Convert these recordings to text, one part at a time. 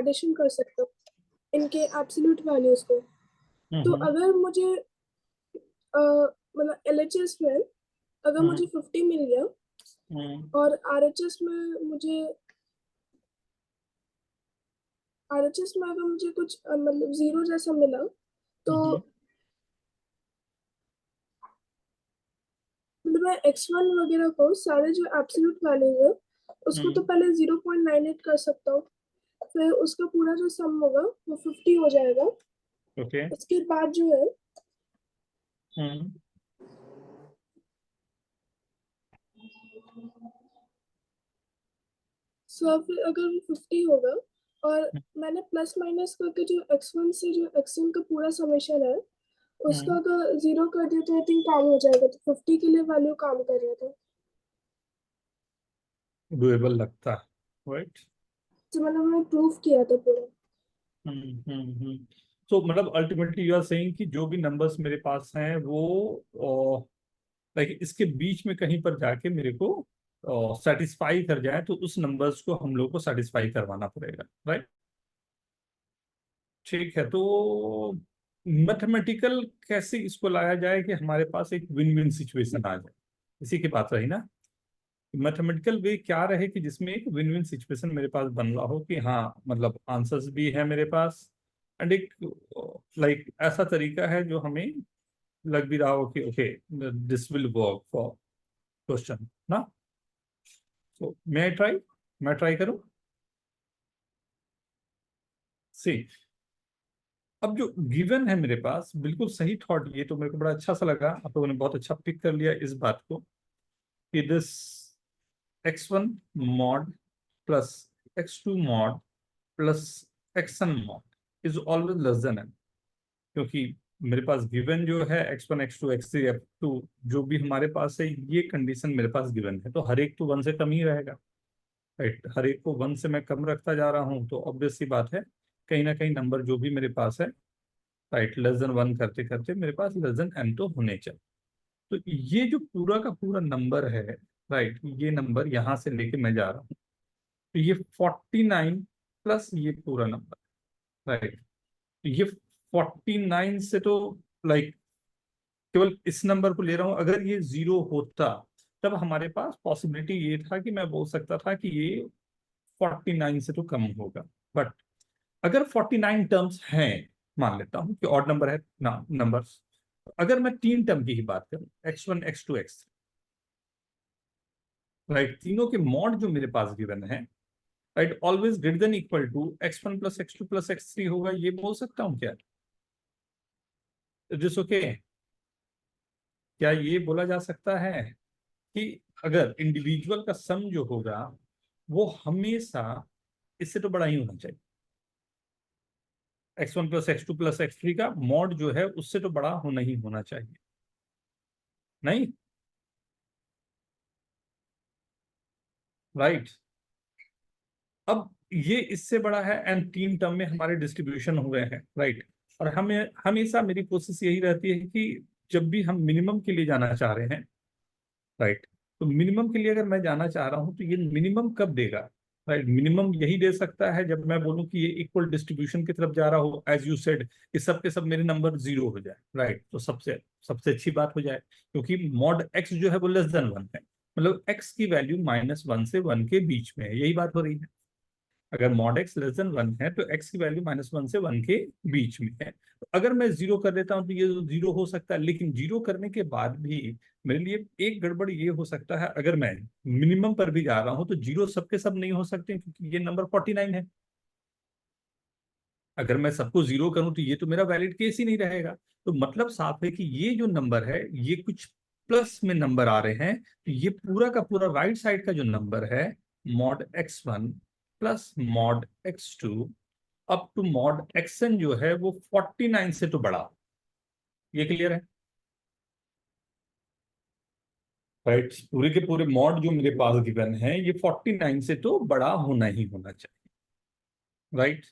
Addition कर सकता हूँ इनके एब्सोल्यूट वैल्यूज को। तो अगर मुझे मतलब LHS में अगर मुझे 50 मिल गया और RHS में अगर मुझे कुछ मतलब 0 जैसा मिला, तो मतलब मैं X1 वगैरह को सारे जो एब्सोल्यूट वैल्यूज है उसको तो पहले 0.98 कर सकता हूँ, फिर उसका पूरा जो सम होगा वो 50 हो जाएगा। उसके बाद जो है फिर अगर 50 होगा और मैंने प्लस माइनस करके जो X1 से जो X1 का पूरा समेशन है उसका अगर 0 कर दिया तो आई थिंक काम हो जाएगा। तो 50 के लिए वैल्यू काम कर रहा था, डुएबल लगता है, राइट? तो मतलब मैंने प्रूफ किया था पूरा। तो मतलब अल्टीमेटली यू आर सेइंग कि जो भी नंबर्स मेरे पास हैं वो लाइक इसके बीच में कहीं पर जाके मेरे को सेटिस्फाई कर जाए, तो उस नंबर्स को हम लोग को सेटिस्फाई करवाना पड़ेगा, राइट? ठीक है, तो मैथमेटिकल कैसे इसको लाया जाए कि हमारे पास एक विन विन सिचुएशन आ जाए, इसी की बात रही ना। मैथमेटिकल वे क्या रहे कि जिसमें एक विन विन सिचुएशन मेरे पास बन रहा हो कि हाँ मतलब आंसर्स भी है मेरे पास, एंड एक लाइक ऐसा तरीका है जो हमें लग भी रहा हो कि okay this will work for question ना। तो मैं ट्राई करूं। सी, अब जो गिवन है मेरे पास, बिल्कुल सही थॉट, ये तो मेरे को बड़ा अच्छा सा लगा, आप लोगों ने बहुत अच्छा पिक कर लिया इस बात को कि this x1 mod plus x2 mod plus xn mod is always less than n, क्योंकि मेरे पास गिवन जो है x1 x2 x3 x2 जो भी हमारे पास है, ये कंडीशन मेरे पास गिवन है, तो हर एक तो 1 से कम ही रहेगा, राइट? हर एक को 1 से मैं कम रखता जा रहा हूँ, तो ऑब्वियस सी बात है कहीं ना कहीं नंबर जो भी मेरे पास है, राइट, लेस देन 1 करते करते मेरे पास लेस देन n तो होने चाहिए। तो ये जो पूरा का पूरा नंबर है, राइट, ये नंबर यहां से लेके मैं जा रहा हूँ, तो ये 49 प्लस ये पूरा नंबर, राइट। तो ये 49 से तो लाइक केवल इस नंबर को ले रहा हूं, अगर ये 0 होता तब हमारे पास पॉसिबिलिटी ये था कि मैं बोल सकता था कि ये 49 से तो कम होगा। बट अगर 49 टर्म्स हैं, मान लेता हूं कि ऑड नंबर है ना नंबर्स, अगर मैं 3 टर्म की ही बात करूं, x1 x2 x3, राइट, तीनों के मॉड जो मेरे पास गिवन है, right, always greater than equal to x1 plus x2 plus x3 होगा, ये बोल सकता हूं क्या? This okay? क्या ये बोला जा सकता है कि अगर इंडिविजुअल का सम जो होगा वो हमेशा इससे तो बड़ा ही होना चाहिए, x1 plus x2 plus x3 का मॉड जो है उससे तो बड़ा होना ही होना चाहिए, नहीं? राइट। अब ये इससे बड़ा है एंड 3 टर्म में हमारे डिस्ट्रीब्यूशन हो गए हैं, राइट। और हमें हमेशा मेरी कोशिश यही रहती है कि जब भी हम मिनिमम के लिए जाना चाह रहे हैं, राइट, तो मिनिमम के लिए अगर मैं जाना चाह रहा हूं तो ये मिनिमम कब देगा? राइट, मिनिमम यही दे सकता है जब मैं बोलूं कि ये इक्वल डिस्ट्रीब्यूशन की तरफ जा रहा हो, एज यू सेड कि सब के सब मेरे नंबर 0 हो जाए, राइट, तो सबसे सबसे अच्छी बात हो जाए, क्योंकि मॉड x जो है वो लेस देन 1 है, मतलब x की वैल्यू -1 से 1 के बीच में है, यही बात हो रही है। अगर मॉड x लेस देन 1 है तो x की वैल्यू -1 से 1 के बीच में है, तो अगर मैं 0 कर देता हूं तो ये 0 हो सकता है, लेकिन 0 करने के बाद भी मेरे लिए एक गड़बड़ ये हो सकता है, अगर मैं मिनिमम पर भी जा रहा हूं तो 0 सबके सब नहीं हो सकते, क्योंकि ये नंबर 49 है। अगर मैं सबको 0 करूं तो ये तो मेरा वैलिड केस ही नहीं रहेगा। तो मतलब साफ है कि ये जो नंबर है ये कुछ प्लस में नंबर आ रहे हैं, तो ये पूरा का पूरा राइट साइड का जो नंबर है, mod x1 plus mod x2 up to mod xn जो है वो 49 से तो बड़ा, ये क्लियर है? राइट, पूरे के पूरे मॉड जो मेरे पास गिवन है ये 49 से तो बड़ा होना ही होना चाहिए, राइट।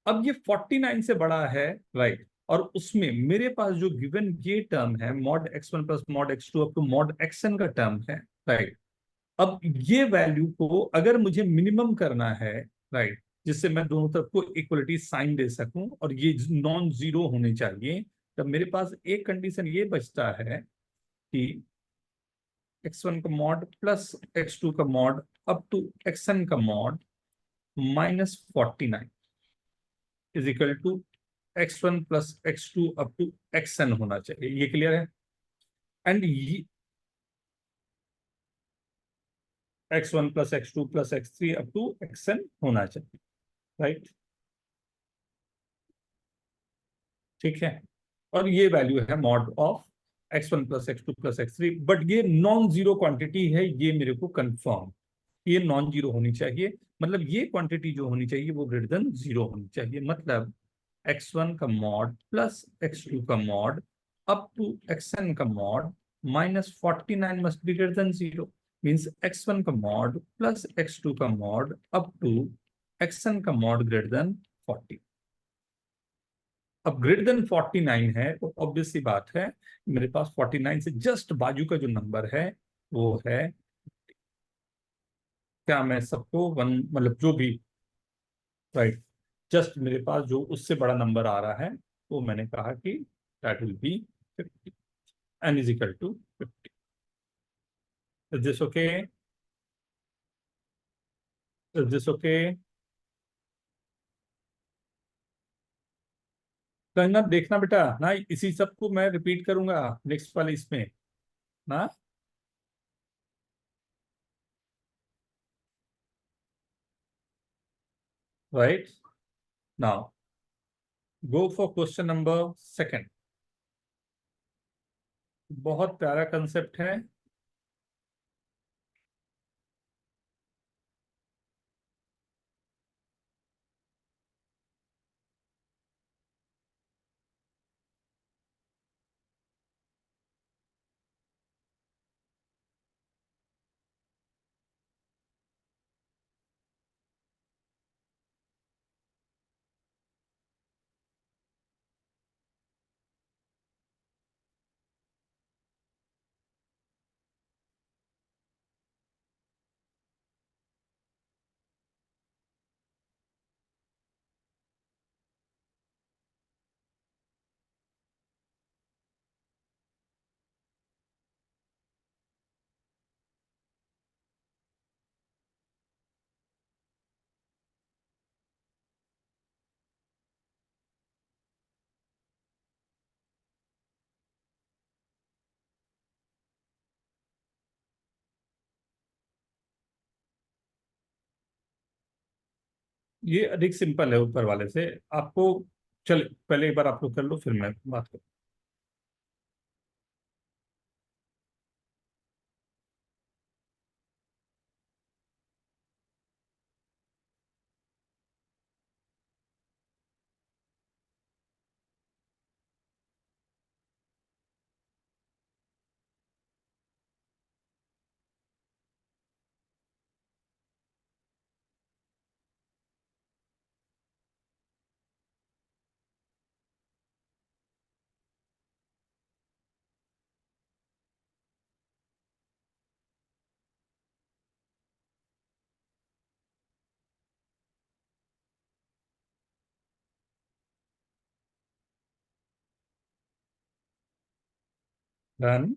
अब ये 49 से बड़ा है, राइट, और उसमें मेरे पास जो गिवन ये टर्म है mod x1 plus mod x2 up to mod xn का टर्म है, राइट। अब ये वैल्यू को अगर मुझे मिनिमम करना है, राइट, जिससे मैं दोनों तरफ को इक्वलिटी साइन दे सकूं और ये नॉन जीरो होने चाहिए। तब मेरे पास एक कंडीशन ये बचता है कि x1 का मॉड प्लस x2 का मॉड अप टू xn का mod -49 is equal to x1 plus x2 up to xn होना चाहिए। ये क्लियर है? And x1 plus x2 plus x3 up to xn होना चाहिए, राइट? ठीक है। और ये वैल्यू है mod of x1 plus x2 plus x3, but ये नॉन जीरो क्वांटिटी है, ये मेरे को कंफर्म, ये नॉन जीरो होनी चाहिए। मतलब ये क्वांटिटी जो होनी चाहिए वो ग्रेटर देन जीरो होनी चाहिए। मतलब x1 का मॉड प्लस x2 का मॉड अप टू xn का mod -49 must be greater than zero. Means x1 का मॉड प्लस x2 का मॉड अप टू xn का मॉड ग्रेटर देन 40। अब ग्रेटर देन 49 है तो ऑब्वियस सी बात है मेरे पास 49 से जस्ट बाजू का जो नंबर है वो है, क्या मैं सबको वन मतलब जो भी, राइट, जस्ट मेरे पास जो उससे बड़ा नंबर आ रहा है वो मैंने कहा कि that will be 50 n is equal to 50। Is this okay? Is this okay? कहना देखना बेटा ना, इसी सब को मैं रिपीट करूंगा नेक्स्ट वाले इसमें ना। Right now go for question number second. बहुत प्यारा कंसेप्ट है। ये अधिक सिंपल है ऊपर वाले से आपको। चल पहले एक बार आप लोग कर लो फिर मैं बात करूँ। डन।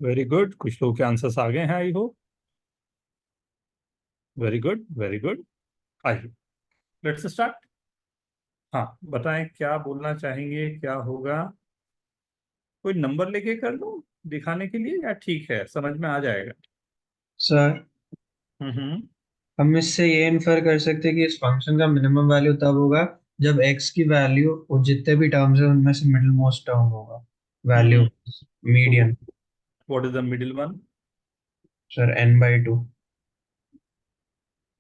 वेरी गुड, कुछ लोगों के आंसर्स आ गए हैं I hope. Very good very good. आइए लेट्स स्टार्ट। हाँ बताएं क्या बोलना चाहेंगे, क्या होगा? कोई नंबर लेके कर लो दिखाने के लिए, या ठीक है समझ में आ जाएगा? सर, हम्म। हम इससे ये इन्फर कर सकते हैं कि इस फंक्शन का मिनिमम वैल्यू तब होगा जब x की वैल्यू और जितने भी टर्म्स है उनमें से मिडिल मोस्ट टर्म होगा, वैल्यू हम्म। तो median. What is the middle one? Sir n/2।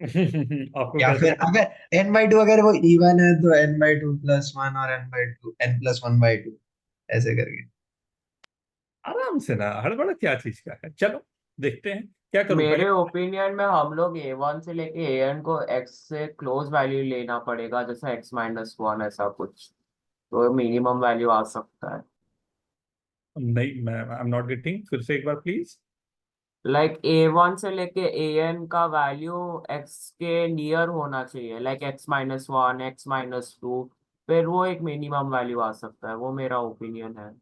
आपको या कैसे फिर पता? अगर n/2 अगर वो इवन है तो n/2 + 1 और n/2 n + 1/2 ऐसे करके। आराम से ना, हड़बड़ क्या चीज का है। चलो देखते हैं क्या करूं पहले। मेरे ओपिनियन में हम लोग A1 से लेके AN को x से क्लोज वैल्यू लेना पड़ेगा, जैसे x-1 ऐसा कुछ, तो मिनिमम वैल्यू आ सकता है। नहीं, मैं आई एम नॉट गेटिंग, फिर से एक बार प्लीज। लाइक A1 से लेके AN का वैल्यू x के नियर होना चाहिए, लाइक x-1, x-2, फिर वो एक मिनिमम वैल्यू आ सकता है, वो मेरा ओपिनियन है।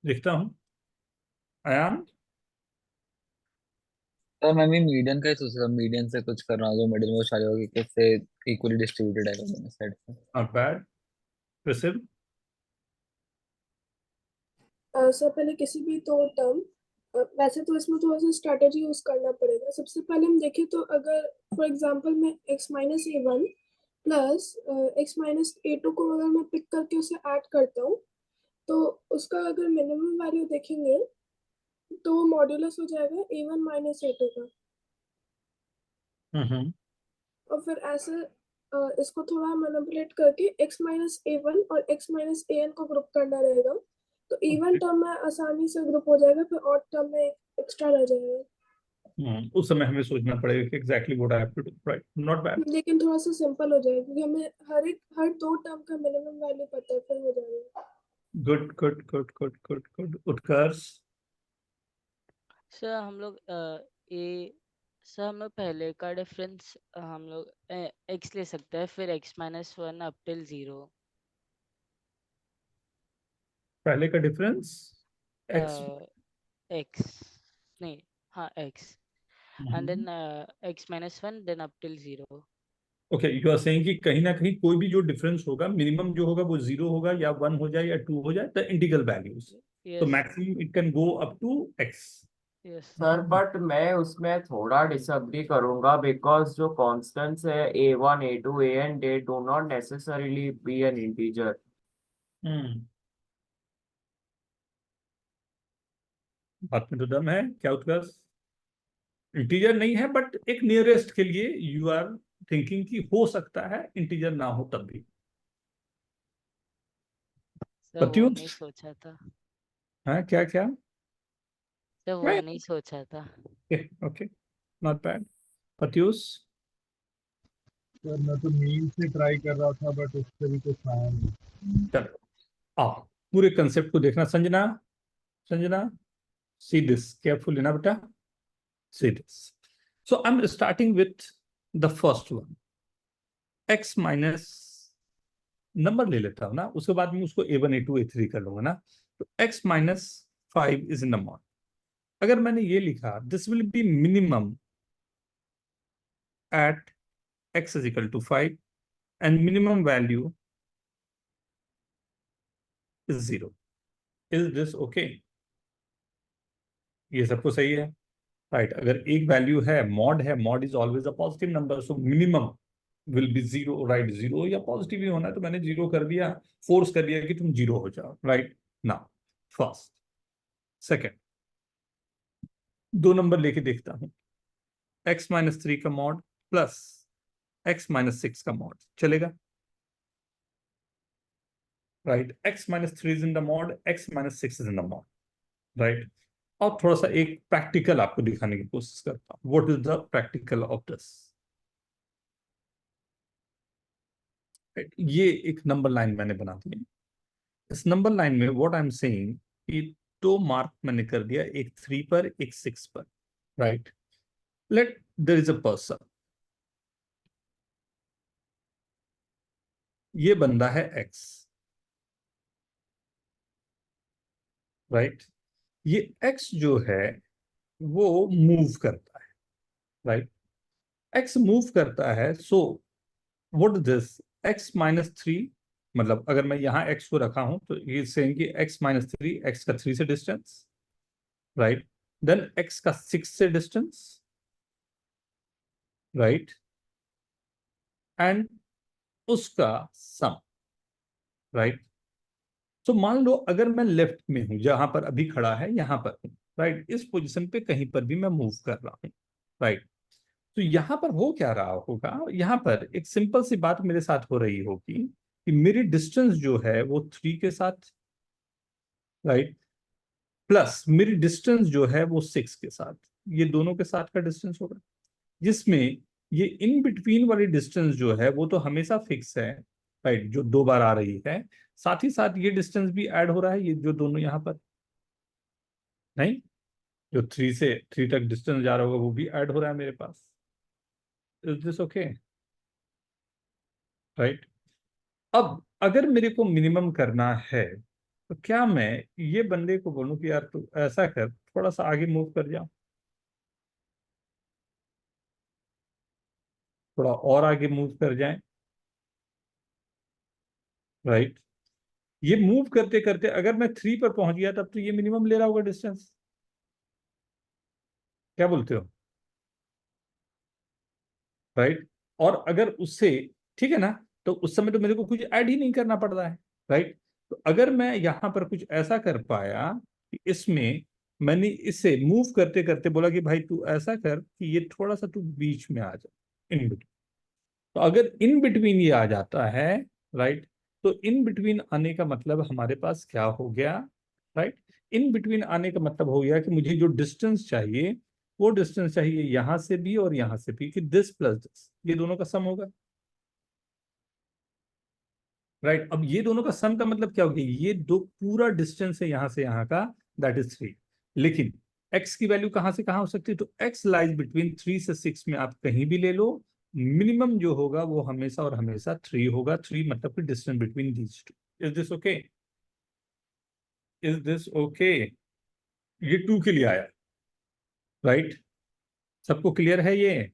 लिखता हूँ। अयान, सर मैं भी मीडियन का ही सोच रहा हूँ, मीडियन से कुछ करना जो मिडिल में शादी होगी, कैसे इक्वली डिस्ट्रीब्यूटेड है दोनों साइड से। Not bad. फिर से। सर पहले किसी भी दो टर्म, वैसे तो इसमें थोड़ा सा स्ट्रैटेजी यूज करना पड़ेगा। सबसे पहले हम देखें तो अगर फॉर एग्जांपल मैं x-a1 प्लस x-a2 को अगर मैं पिक करके उसे ऐड करता हूँ, तो उसका अगर मिनिमम वैल्यू देखेंगे तो वो मॉड्यूलस हो जाएगा a1 माइनस a2 का। और फिर ऐसे इसको थोड़ा मैनिपुलेट करके x-a1 और x-an को ग्रुप करना रहेगा, तो इवन टर्म में आसानी से ग्रुप हो जाएगा, फिर ऑड टर्म में एक्स्ट्रा रह जाएगा। उस समय हमें सोचना पड़ेगा कि exactly what I have to do, right? Not bad. लेकिन थोड़ा सा सिंपल हो जाएगा क्योंकि हमें हर दो टर्म का मिनिमम वैल्यू पता है, फिर हो जाएगा। Good good good good good good. Utkarsh. Sir हम लोग ए सर हम लोग पहले का डिफरेंस हम लोग x ले सकते हैं, फिर x-1 अप टिल 0। पहले का डिफरेंस x। x नहीं, हाँ x and then x-1 then up till 0। Okay, you are saying कि कहीं ना कहीं कोई भी जो डिफरेंस होगा, मिनिमम जो होगा वो 0 होगा या 1 हो जाए या 2 हो जाए, द इंटीग्रल वैल्यूज। तो yes maximum it can go up to x। Yes sir but मैं उसमें थोड़ा डिसअग्री करूंगा, बिकॉज जो कांस्टेंट्स है A1, A2, AN, they do not necessarily B N integer. बात में तो दम है क्या उत्कर्ष? इंटीजर नहीं है, बट एक नियरेस्ट के लिए यू आर थिंकिंग कि हो सकता है इंटीजर ना हो तब भी। सर वो प्रत्युष। नहीं सोचा था, हाँ, क्या क्या? सर वो नहीं सोचा था। Okay, not bad. Pratyush. Sir मैं तो मीन से ट्राई कर रहा था बट उससे भी कुछ आया नहीं। चलो आओ पूरे कंसेप्ट को देखना। Sanjana, Sanjana, see this carefully ना बेटा, see this. So I am starting with the first one, x minus, number ले लेता हूं ना, उसके बाद में उसको a1 a2 a3 कर लूंगा ना। तो x-5 is in the mod. अगर मैंने ये लिखा this will be minimum at x is equal to 5 and minimum value is 0, is this okay? ये सबको सही है, राइट? अगर एक वैल्यू है, mod is always a positive number, so minimum will be 0, right? 0 या पॉजिटिव ही होना है, तो मैंने 0 कर दिया, फोर्स कर दिया कि तुम 0 हो जाओ, राइट? नाउ फर्स्ट, सेकेंड, दो नंबर लेके देखता हूं। x-3 का मॉड प्लस x-6 का मॉड चलेगा, right? x-3 is in the mod, x-6 is in the mod, right? और थोड़ा सा एक प्रैक्टिकल आपको दिखाने की कोशिश करता हूं। What is the practical of this? ये एक नंबर लाइन मैंने बना दी है। इस नंबर लाइन में व्हाट आई एम सेइंग कि दो मार्क मैंने कर दिया, एक 3 पर एक 6 पर, right? Let there is a person, ये बंदा है x, राइट? ये x जो है वो मूव करता है, राइट? x मूव करता है, सो व्हाट दिस x-3, मतलब अगर मैं यहां x को रखा हूं तो ये सेइंग कि x-3, x का 3 से डिस्टेंस, राइट? देन x का 6 से डिस्टेंस, राइट? एंड उसका सम, राइट? तो मान लो अगर मैं लेफ्ट में हूं, जहां पर अभी खड़ा है यहां पर हूं, राइट? इस पोजीशन पे कहीं पर भी मैं मूव कर रहा हूं, राइट? तो यहां पर हो क्या रहा होगा, यहां पर एक सिंपल सी बात मेरे साथ हो रही होगी कि मेरी डिस्टेंस जो है वो 3 के साथ, राइट, प्लस मेरी डिस्टेंस जो है वो 6 के साथ, ये दोनों के साथ का डिस्टेंस होगा, जिसमें ये इन बिटवीन वाली डिस्टेंस जो है वो तो हमेशा फिक्स है, राइट, जो 2 बार आ रही है, साथ ही साथ ये डिस्टेंस भी ऐड हो रहा है, ये जो दोनों यहाँ पर, नहीं, जो 3 तक डिस्टेंस जा रहा होगा वो भी ऐड हो रहा है मेरे पास। Is this okay, right? अब अगर मेरे को मिनिमम करना है तो क्या मैं ये बंदे को बोलूं कि यार तू ऐसा कर, थोड़ा सा आगे मूव कर जा, थोड़ा और आगे मूव कर जाए, राइट? ये मूव करते करते अगर मैं 3 पर पहुंच गया तब तो ये मिनिमम ले रहा होगा डिस्टेंस, क्या बोलते हो, राइट? और अगर उससे, ठीक है ना, तो उस समय तो मेरे को कुछ ऐड ही नहीं करना पड़ रहा है, राइट? तो अगर मैं यहां पर कुछ ऐसा कर पाया कि इसमें मैंने इसे मूव करते करते बोला कि भाई तू ऐसा कर कि ये थोड़ा सा तू बीच में आ जा, इन बिटवीन, तो अगर इन बिटवीन ये आ जाता है, राइट, तो इन बिटवीन आने का मतलब हमारे पास क्या हो गया, राइट? इन बिटवीन आने का मतलब हो गया कि मुझे जो डिस्टेंस चाहिए वो डिस्टेंस चाहिए यहां से भी और यहां से भी, कि दिस प्लस दिस, ये दोनों का सम होगा, राइट? अब ये दोनों का सम का मतलब क्या हो गया, ये दो पूरा डिस्टेंस है यहां से यहां का, दैट इज 3। लेकिन x की वैल्यू कहां से कहां हो सकती है, तो x लाइज बिटवीन 3 से 6 में, आप कहीं भी ले लो, मिनिमम जो होगा वो हमेशा और हमेशा 3 होगा, 3 मतलब कि distance between these two. Is this okay, is this okay? ये 2 के लिए आया, राइट? सबको क्लियर है ये?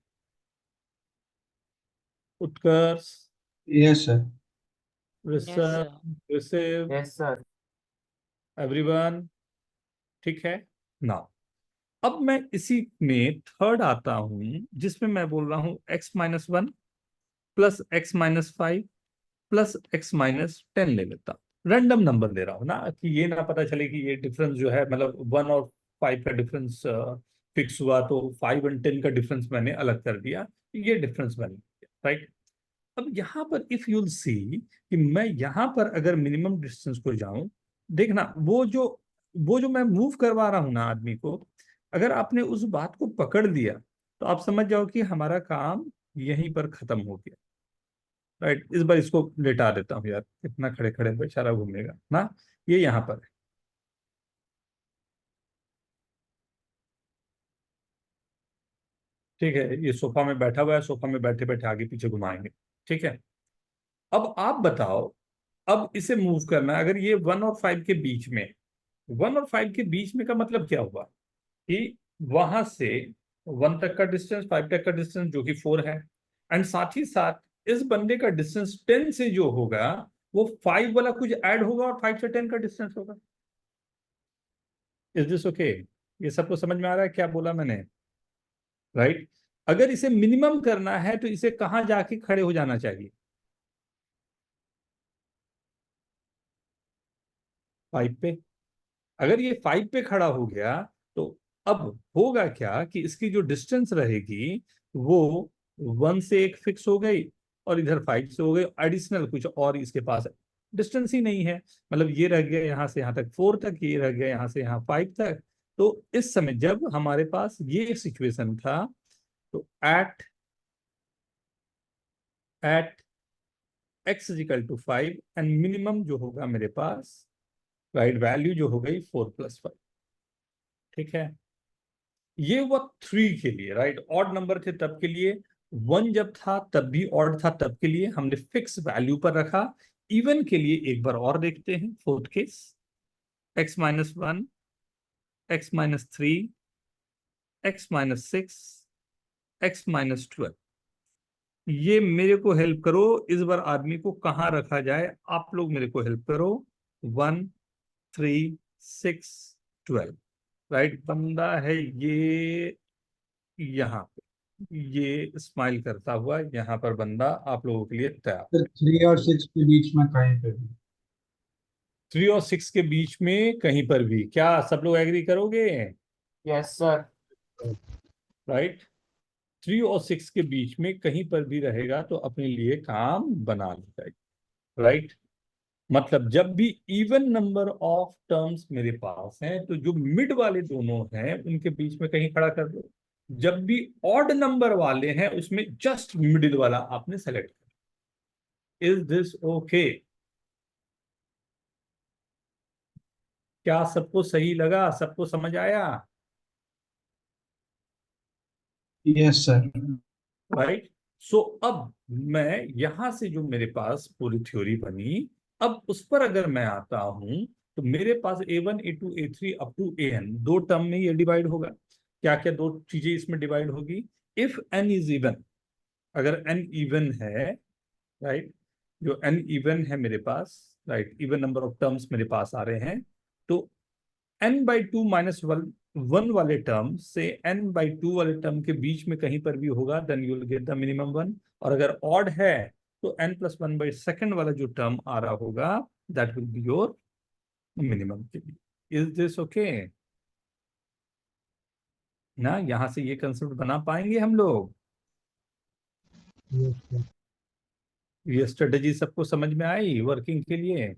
Utkarsh, yes sir. Yes sir. Rishabh, yes sir. Everyone, ठीक है ना? अब मैं इसी में थर्ड आता हूं जिसमें मैं बोल रहा हूं x-1 plus x-5 plus x-10 ले लेता, रैंडम नंबर ले रहा हूं ना, कि ये ना पता चले कि ये डिफरेंस जो है, मतलब 1 और 5 का डिफरेंस फिक्स हुआ तो 5 और 10 का डिफरेंस मैंने अलग कर दिया, ये डिफरेंस मैंने किया, राइट? अब यहाँ पर इफ यूल सी कि मैं यहाँ पर अगर मिनिमम डिस्टेंस को जाऊं, देखना वो जो मैं मूव करवा रहा हूं ना आदमी को, अगर आपने उस बात को पकड़ लिया तो आप समझ जाओ कि हमारा काम यहीं पर खत्म हो गया, राइट? इस बार इसको लेटा देता हूँ यार, इतना खड़े खड़े बेचारा घूमेगा ना, ये यहाँ पर है, ठीक है, ये सोफा में बैठा हुआ है, सोफा में बैठे बैठे आगे पीछे घुमाएंगे, ठीक है? अब आप बताओ, अब इसे मूव करना है, अगर ये 1 और 5 के बीच में, 1 और 5 के बीच में का मतलब क्या हुआ कि वहां से 1 तक का डिस्टेंस, 5 तक का डिस्टेंस जो कि 4 है, एंड साथ ही साथ इस बंदे का डिस्टेंस 10 से जो होगा वो 5 वाला कुछ ऐड होगा और 5 से 10 का डिस्टेंस होगा। Is this okay? ये सबको समझ में आ रहा है क्या बोला मैंने, राइट? अगर इसे मिनिमम करना है तो इसे कहां जाके खड़े हो जाना चाहिए, 5 पे। अगर ये 5 पे खड़ा हो गया तो अब होगा क्या कि इसकी जो डिस्टेंस रहेगी वो 1 से एक फिक्स हो गई और इधर 5 से हो गई, एडिशनल कुछ और इसके पास डिस्टेंस ही नहीं है, मतलब ये रह गया यहाँ से यहाँ तक 4 तक, ये रह गया यहाँ से यहाँ 5 तक। तो इस समय जब हमारे पास ये सिचुएशन था तो at x is equal to 5 and minimum जो होगा मेरे पास, राइट, वैल्यू जो हो गई 4+5, ठीक है? ये हुआ 3 के लिए, राइट? ऑड नंबर थे तब के लिए, 1 जब था तब भी ऑड था, तब के लिए हमने फिक्स वैल्यू पर रखा। इवन के लिए एक बार और देखते हैं, fourth case, x-1, x-3, x-6, x-12, ये मेरे को हेल्प करो, इस बार आदमी को कहाँ रखा जाए, आप लोग मेरे को हेल्प करो। 1, 3, 6, 12, राइट? बंदा है ये यहाँ पे, ये स्माइल करता हुआ यहाँ पर बंदा आप लोगों के लिए तैयार। सर 3 और 6 के बीच में कहीं पे भी। 3 और 6 के बीच में कहीं पर भी, क्या सब लोग एग्री करोगे, यस सर। राइट? 3 और 6 के बीच में कहीं पर भी रहेगा तो अपने लिए काम बना लेगा, राइट। मतलब जब भी इवन नंबर ऑफ टर्म्स मेरे पास हैं तो जो मिड वाले दोनों हैं उनके बीच में कहीं खड़ा कर दो। जब भी ऑड नंबर वाले हैं उसमें जस्ट मिडिल वाला आपने सेलेक्ट कर। Is this okay? क्या सबको सही लगा? सबको समझ आया? Yes sir. राइट। सो अब मैं यहां से जो मेरे पास पूरी थ्योरी बनी, अब उस पर अगर मैं आता हूं तो मेरे पास A1 A2 A3 up to AN दो टर्म में ये डिवाइड होगा। क्या क्या दो चीजें इसमें डिवाइड होगी? इफ n इज इवन, अगर n इवन है, राइट, जो n इवन है मेरे पास, right, even number of terms मेरे पास आ रहे हैं, तो n/2 माइनस वन वाले टर्म से n/2 वाले टर्म के बीच में कहीं पर भी होगा, then you will get the minimum one. और अगर ऑड है तो n+1/2 वाला जो टर्म आ रहा होगा, that will be your minimum के लिए। Is this okay? ना यहां से ये कंसेप्ट बना पाएंगे हम लोग? Yes sir. ये स्ट्रेटेजी सबको समझ में आई वर्किंग के लिए?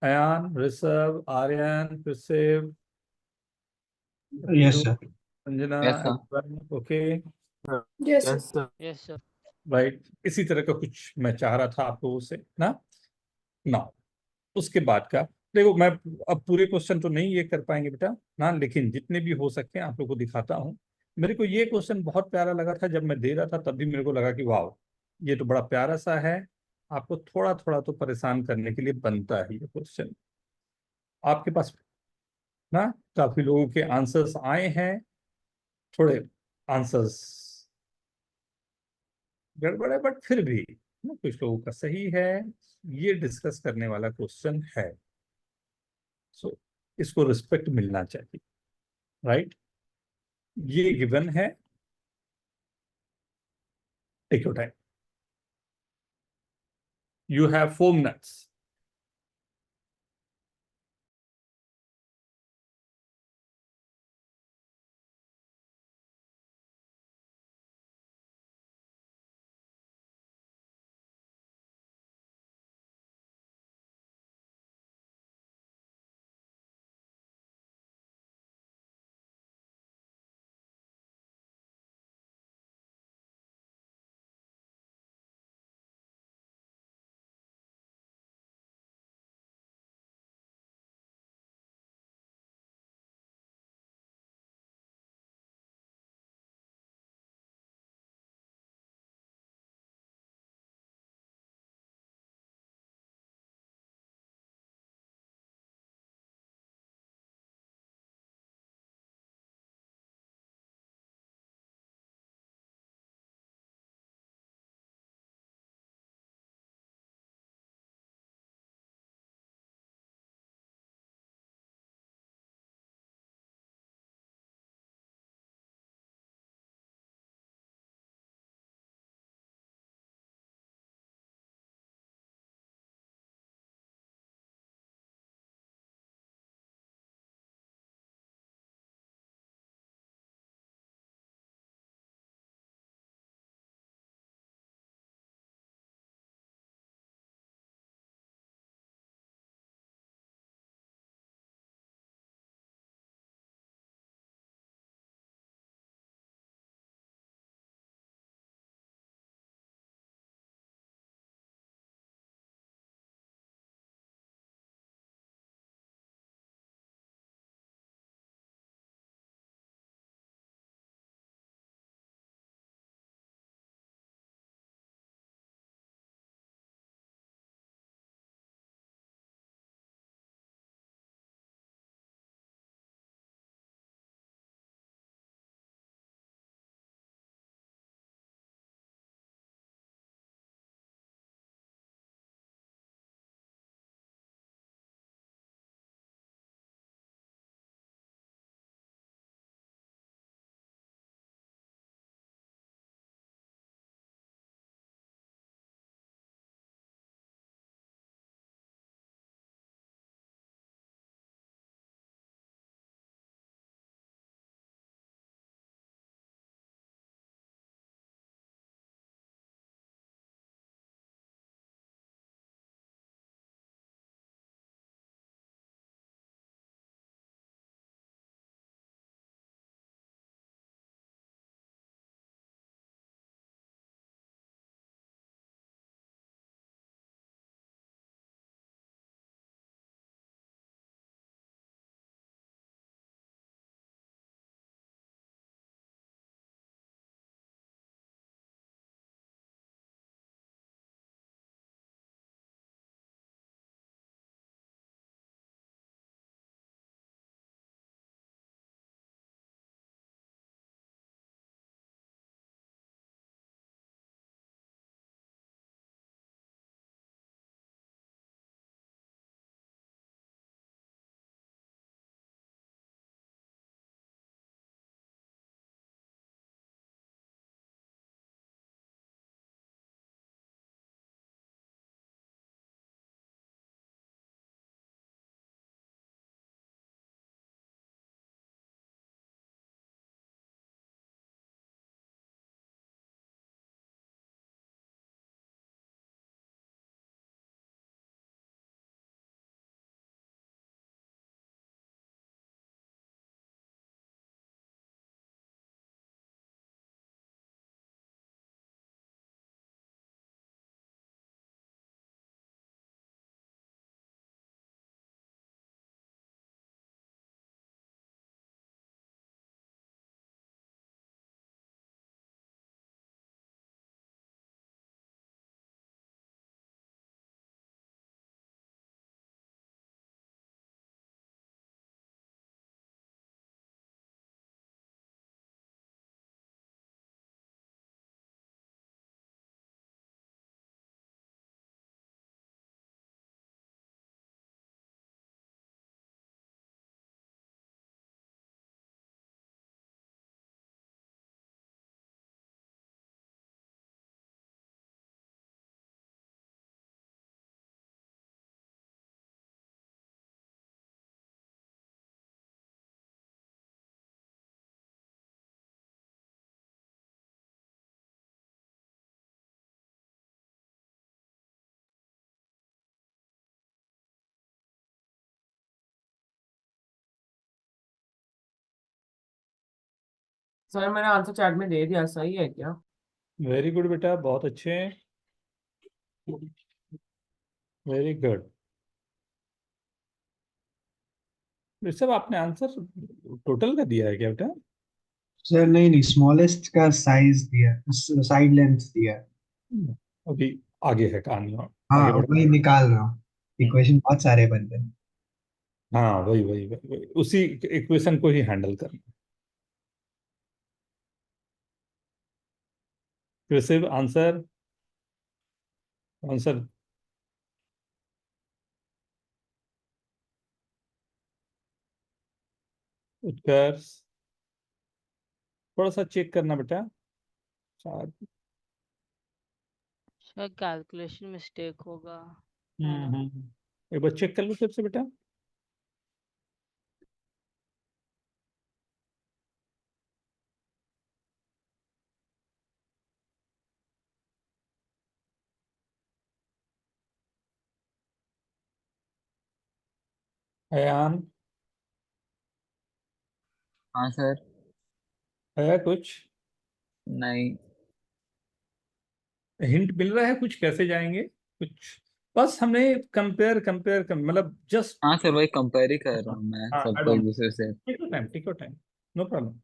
अयान, ऋषभ, आर्यन, फिर से yes Neeru, sir. Sanjana, yes sir. everyone, okay, yes yes sir. Yes sir. Right. इसी तरह का कुछ मैं चाह रहा था आप लोगों से ना। ना उसके बाद का देखो, मैं अब पूरे क्वेश्चन तो नहीं ये कर पाएंगे बेटा ना, लेकिन जितने भी हो सके आप लोगों को दिखाता हूँ। मेरे को ये क्वेश्चन बहुत प्यारा लगा था, जब मैं दे रहा था तब भी मेरे को लगा कि वाह, ये तो बड़ा प्यारा सा है। आपको थोड़ा थोड़ा तो परेशान करने के लिए बनता है ये क्वेश्चन। आपके पास ना काफी लोगों के आंसर्स आए हैं, थोड़े आंसर्स गड़बड़ है, बट फिर भी ना कुछ लोगों का सही है। ये डिस्कस करने वाला क्वेश्चन है, सो इसको रिस्पेक्ट मिलना चाहिए, राइट। ये गिवन है, take your time, you have 4 minutes। Sir मैंने आंसर चैट में दे दिया, सही है क्या? वेरी गुड बेटा, बहुत अच्छे, वेरी गुड। सब आपने आंसर टोटल का दिया है क्या बेटा? सर नहीं नहीं, स्मॉलेस्ट का साइज दिया, साइड लेंथ दिया। अभी आगे है कहानी और हाँ आगे बढ़। वही निकाल रहा हूँ, इक्वेशन बहुत सारे बन गए। हाँ वही वही वही वही उसी इक्वेशन को ही हैंडल करना। फिर सिर्फ आंसर, आंसर उत्कर्ष, थोड़ा सा चेक करना बेटा शायद। शायद कैलकुलेशन मिस्टेक होगा। एक बार चेक कर लो फिर से बेटा। अयान, हाँ सर। है कुछ नहीं। हिंट मिल रहा है कुछ, कैसे जाएंगे कुछ? बस हमने कंपेयर कंपेयर मतलब जस्ट। हाँ सर, वही कंपेयर ही कर रहा हूँ मैं हाँ आई सबको एक डोंट, दूसरे से। Take your time, take your time, no problem.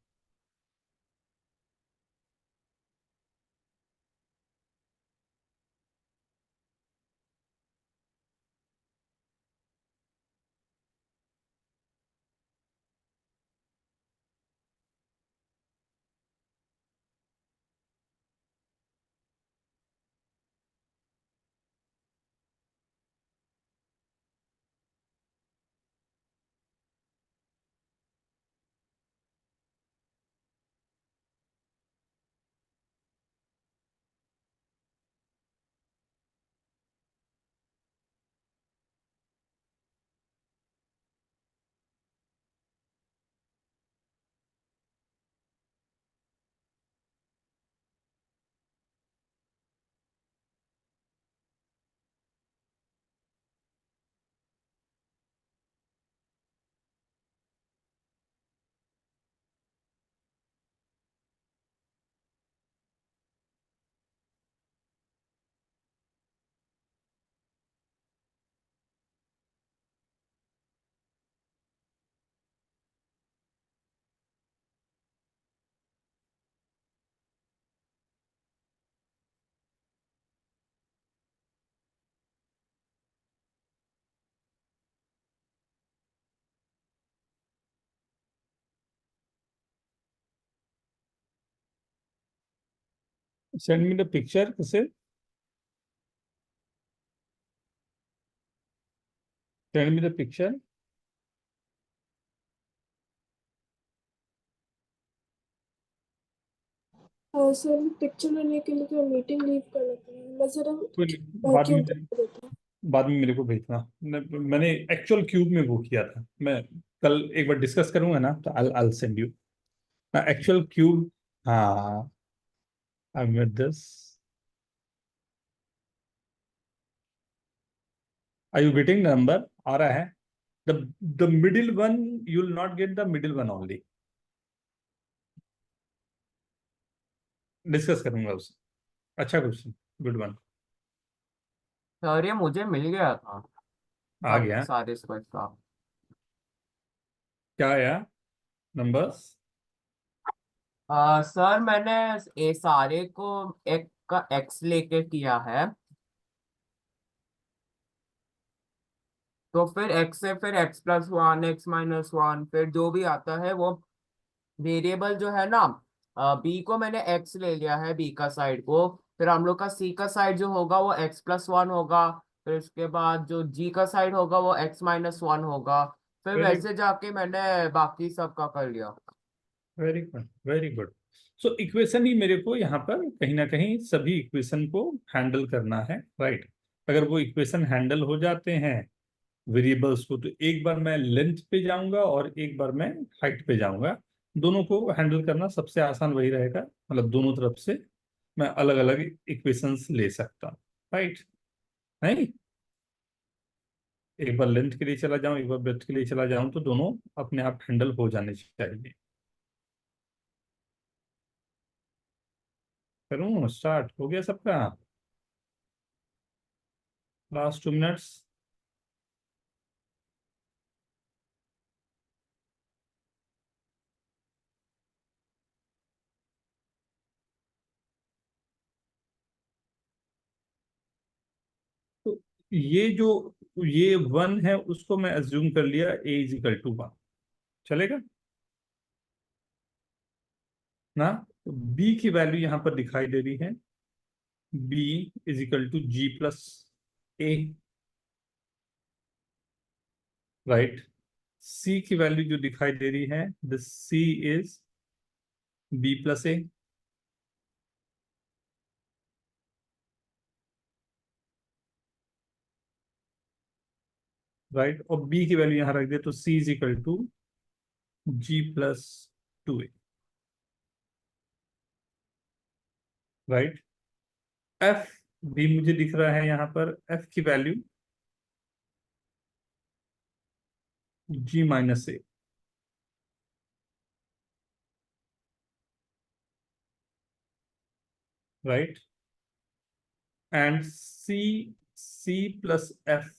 Send me the picture कैसे, send me the picture. Sir picture लेने के लिए तो मीटिंग लीव कर लेते हैं, मैं जरा बाद क्यूब में, कर देता हूँ। बाद में मेरे को भेजना। मैंने एक्चुअल क्यूब में वो किया था, मैं कल एक बार डिस्कस करूंगा ना, तो I'll send you actual cube. हाँ, I made this. Are you getting number आ रहा है? The middle one, you will not get the middle one only. Discuss करूंगा उससे। अच्छा क्वेश्चन, गुड वन। सर ये मुझे मिल गया था आ बाकी गया सारे स्क्वाड का। क्या आया नंबर्स? सर मैंने ये सारे को एक का एक्स लेके किया है, तो फिर एक्स से फिर x+1 x-1 फिर जो भी आता है वो वेरिएबल जो है ना, बी को मैंने एक्स ले लिया है, बी का साइड को। फिर हम लोग का सी का साइड जो होगा वो x+1 होगा। फिर उसके बाद जो जी का साइड होगा वो x-1 होगा। फिर वेरी वैसे जाके मैंने बाकी सब का कर लिया। Very good, very good. So equation ही मेरे को यहाँ पर कहीं ना कहीं सभी इक्वेशन को हैंडल करना है, राइट? अगर वो इक्वेशन हैंडल हो जाते हैं वेरिएबल्स को, तो एक बार मैं लेंथ पे जाऊंगा और एक बार मैं हाइट पे जाऊंगा। दोनों को हैंडल करना सबसे आसान वही रहेगा, मतलब दोनों तरफ से मैं अलग अलग इक्वेशंस ले सकता हूँ, राइट? नहीं, एक बार लेंथ के लिए चला जाऊं, एक बार ब्रेथ के लिए चला जाऊं, तो दोनों अपने आप हैंडल हो जाने चाहिए। करूँ स्टार्ट? हो गया सबका? Last 2 minutes. तो ये 1 है उसको मैं अज्यूम कर लिया a = 1। चलेगा ना? तो b की वैल्यू यहां पर दिखाई दे रही है, b = g+a। राइट। c की वैल्यू जो दिखाई दे रही है, this c is b+a। Right. और b की वैल्यू यहां रख दे तो c = g+2a। राइट। f भी मुझे दिख रहा है यहां पर, f की value g-a। Right. And c+f।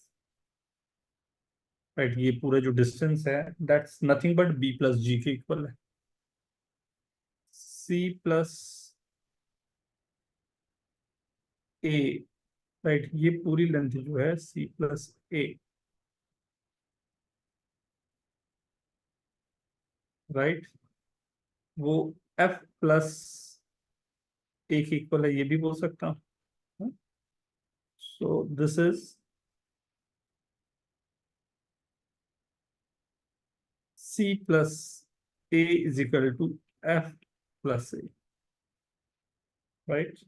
Right. ये पूरा जो डिस्टेंस है दैट्स नथिंग बट b+g के इक्वल है। c+a। राइट। ये पूरी लेंथ जो है c+a। राइट। वो f+a के इक्वल है, ये भी बोल सकता हूँ। So this is c+a = f+a। Right.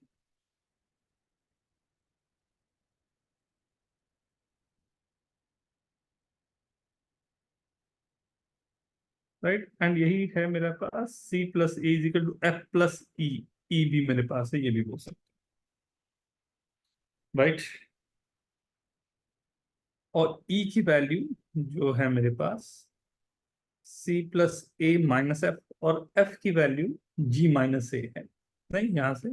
Right. And यही है मेरे पास c+a = f+e। e भी मेरे पास है, ये भी बोल सकते। राइट। और e की वैल्यू जो है मेरे पास c+a-f, और f की वैल्यू g-a है। नहीं, यहां से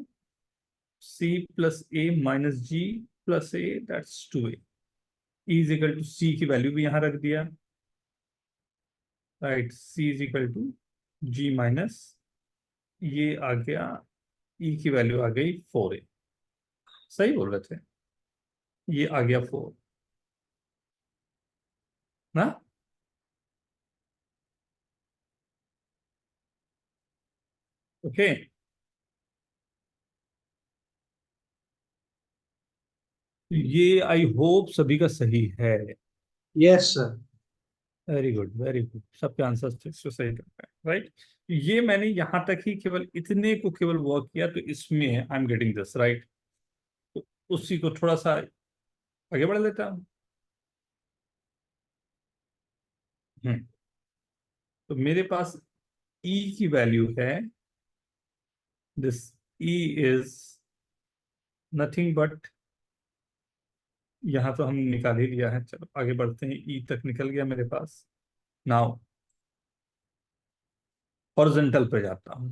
c+a-g+a that's 2a। e c की वैल्यू भी यहां रख दिया। राइट। c ये आ गया, e की वैल्यू आ गई 4a। सही बोल रहे थे, ये आ गया 4 ना? ओके। ये आई होप सभी का सही है। Yes sir. Very good, very good. सबके आंसर तो सही कर पाए। राइट। ये मैंने यहां तक ही केवल इतने को केवल वर्क किया, तो इसमें I am getting this. Right. तो उसी को थोड़ा सा आगे बढ़ लेता हूं। हम्म। तो मेरे पास e की वैल्यू है, this e is nothing but, यहां तो हम निकाल ही लिया है, चलो आगे बढ़ते हैं। e तक निकल गया मेरे पास। नाउ हॉरिजॉन्टल पे जाता हूं।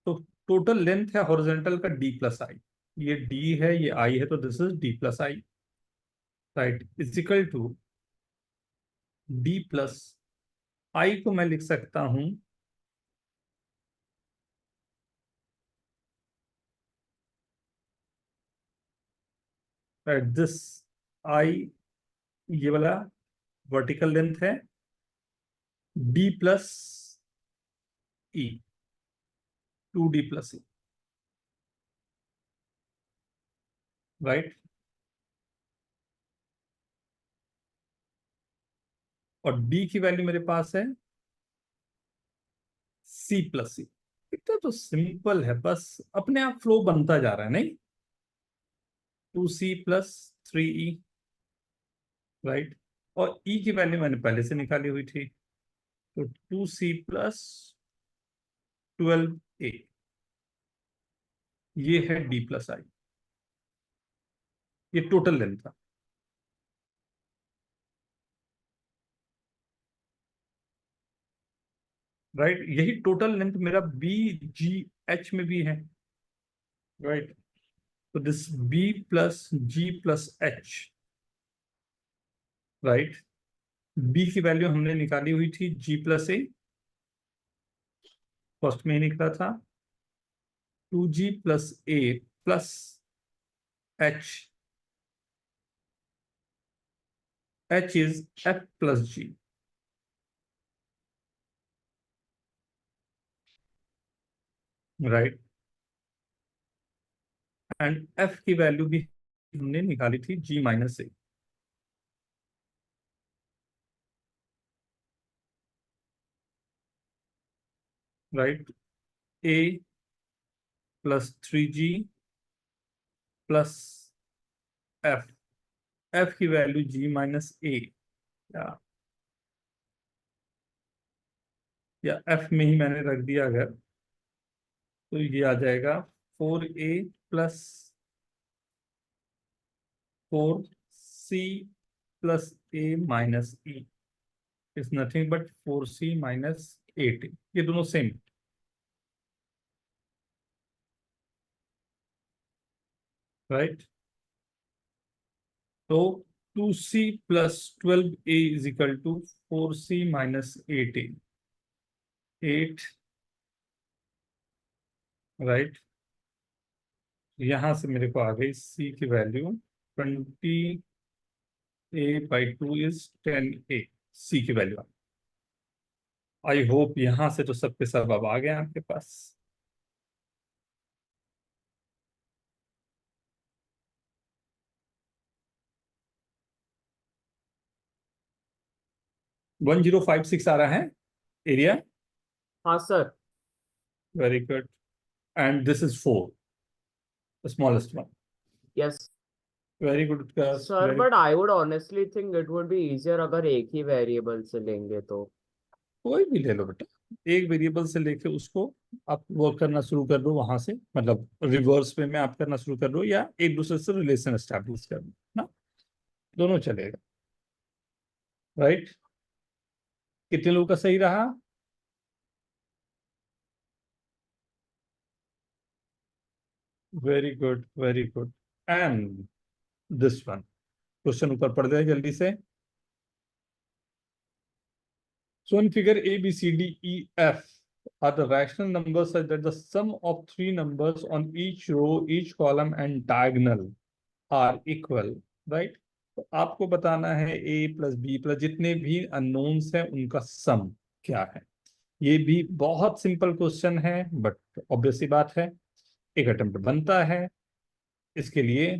तो टोटल लेंथ है हॉरिजॉन्टल का d+i। ये d है, ये i है, तो this is d+i। Right. Is equal to d+i को मैं लिख सकता हूं दिस i, ये वाला वर्टिकल लेंथ है, d+e, 2d+e। राइट। और d की वैल्यू मेरे पास है c+e। इतना तो सिंपल है, बस अपने आप फ्लो बनता जा रहा है, नहीं? 2c+3e। राइट। और e की वैल्यू मैंने पहले से निकाली हुई थी, तो 2c+12a। ये है d+i। ये टोटल लेंथ था। राइट, यही टोटल लेंथ मेरा बी जी एच में भी है, राइट। तो this B plus G plus H, right. B की वैल्यू हमने निकाली हुई थी जी प्लस ए, फर्स्ट में ही निकला था, 2g plus A plus H, H is F plus G, right. And F की वैल्यू भी हमने निकाली थी G minus A, right. A plus 3g plus F, F की वैल्यू जी माइनस ए, या एफ में ही मैंने रख दिया अगर, तो ये आ जाएगा 4a plus 4c plus a minus e is nothing but 4c minus 8a, ये दोनों सेम, राइट। तो 2c plus 12a is equal to 4c minus 8a, 8, right. यहां से मेरे को आ गई c की value 20a/2 is 10a, c की वैल्यू। आई होप यहां से तो सबके सब अब आ गए आपके पास। वन 1056 आ रहा है एरिया, हाँ sir. Very good. And this is 4, the smallest one, yes very good Utkarsh, sir, very. But I would honestly think it would be easier अगर एक ही वेरिएबल से लेंगे तो। कोई भी ले लो बेटा, एक वेरिएबल से लेके उसको आप वर्क करना शुरू कर दो, वहां से मतलब रिवर्स वे में आप करना शुरू कर दो, या एक दूसरे से रिलेशन एस्टैब्लिश कर दो ना, दोनों चलेगा, राइट। कितने लोगों का सही रहा? Very good, very good. And this one, question ऊपर पढ़ जाए जल्दी से। So in figure A, B, C, D, E, F are the rational numbers such that the sum of three numbers on each row, each column and diagonal are equal, right? तो आपको बताना है A plus B plus जितने भी unknowns हैं उनका सम क्या है। ये भी बहुत सिंपल क्वेश्चन है, बट ऑब्वियस सी बात है, एक अटेम्प्ट बनता है, इसके लिए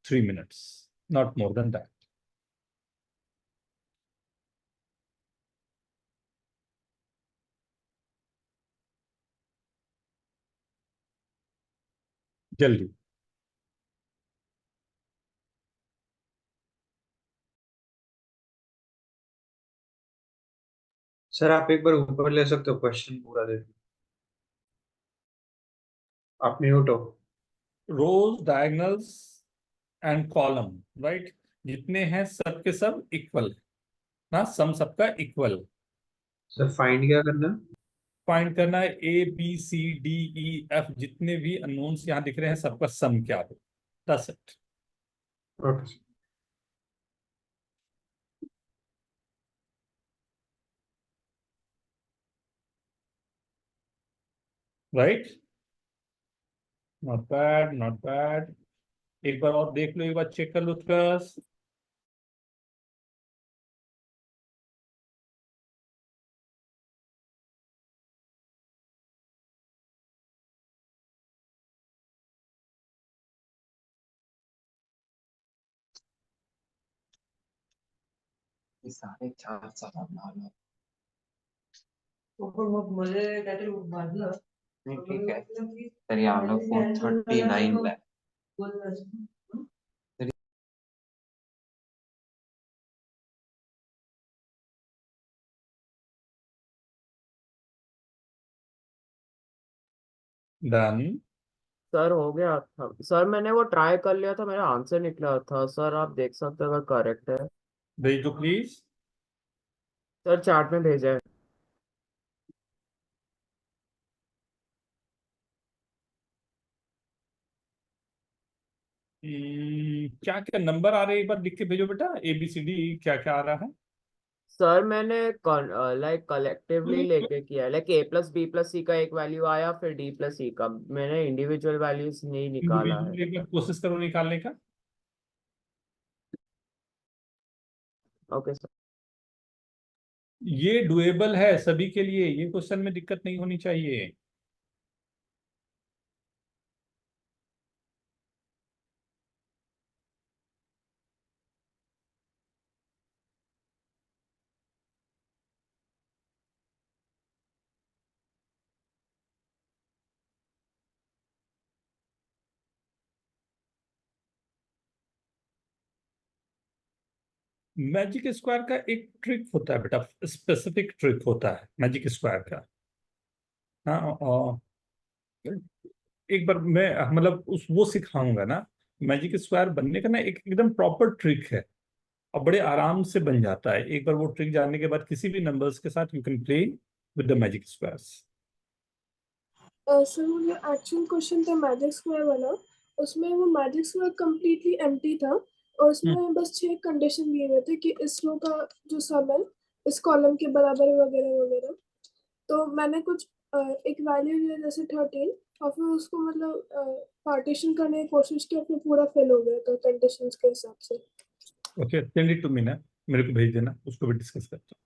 3 minutes, not more than that. जल्दी। सर आप एक बार ऊपर ले सकते हो, क्वेश्चन पूरा देखो, आप म्यूट हो। रोज, डायगोनल्स एंड कॉलम, राइट, जितने हैं सबके सब इक्वल ना, सम सबका इक्वल। सर फाइंड क्या करना है? फाइंड करना है A B C D E F, जितने भी अननोन्स यहाँ दिख रहे हैं सबका सम क्या हो, thus it, okay. Right. Not bad, not bad. एक बार और देख लो, एक बार चेक कर लो उत्कर्ष। साढ़े 4 साल अब नहीं ठीक है, चलिए हम लोग 439 लाख। डन। सर हो गया था सर, मैंने वो ट्राई कर लिया था, मेरा आंसर निकला था सर, आप देख सकते हो अगर करेक्ट है। भेज दो प्लीज। सर चैट में भेजा है। क्या क्या नंबर आ रहे हैं, एक बार लिख के भेजो बेटा, ABCD क्या क्या आ रहा है। सर मैंने लाइक कलेक्टिवली लेके किया, लाइक A+B+C का एक वैल्यू आया, फिर D+E का। मैंने इंडिविजुअल वैल्यूज नहीं निकाला है। एक बार कोशिश करो निकालने का। Okay sir. ये डुएबल है सभी के लिए, ये क्वेश्चन में दिक्कत नहीं होनी चाहिए। मैजिक स्क्वायर का एक ट्रिक होता है बेटा, स्पेसिफिक ट्रिक होता है मैजिक स्क्वायर का। हाँ, और एक बार मैं मतलब उस वो सिखाऊंगा ना। मैजिक स्क्वायर बनने का ना एक एकदम प्रॉपर ट्रिक है, और बड़े आराम से बन जाता है। एक बार वो ट्रिक जानने के बाद किसी भी नंबर्स के साथ you can play with the magic squares. Sir वो जो एक्चुअल क्वेश्चन था मैजिक स्क्वायर वाला, उसमें वो मैजिक स्क्वायर कम्प्लीटली एम्प्टी था और उसमें बस 6 कंडीशन दिए हुए थे कि इस रो का जो सम है इस कॉलम के बराबर है वगैरह वगैरह। तो मैंने कुछ एक वैल्यू लिया जैसे 13 और फिर उसको मतलब पार्टीशन करने की कोशिश की और फिर पूरा फेल हो गया था कंडीशंस के हिसाब से। Okay, send it to me ना, मेरे को भेज देना, उसको भी डिस्कस करते हैं।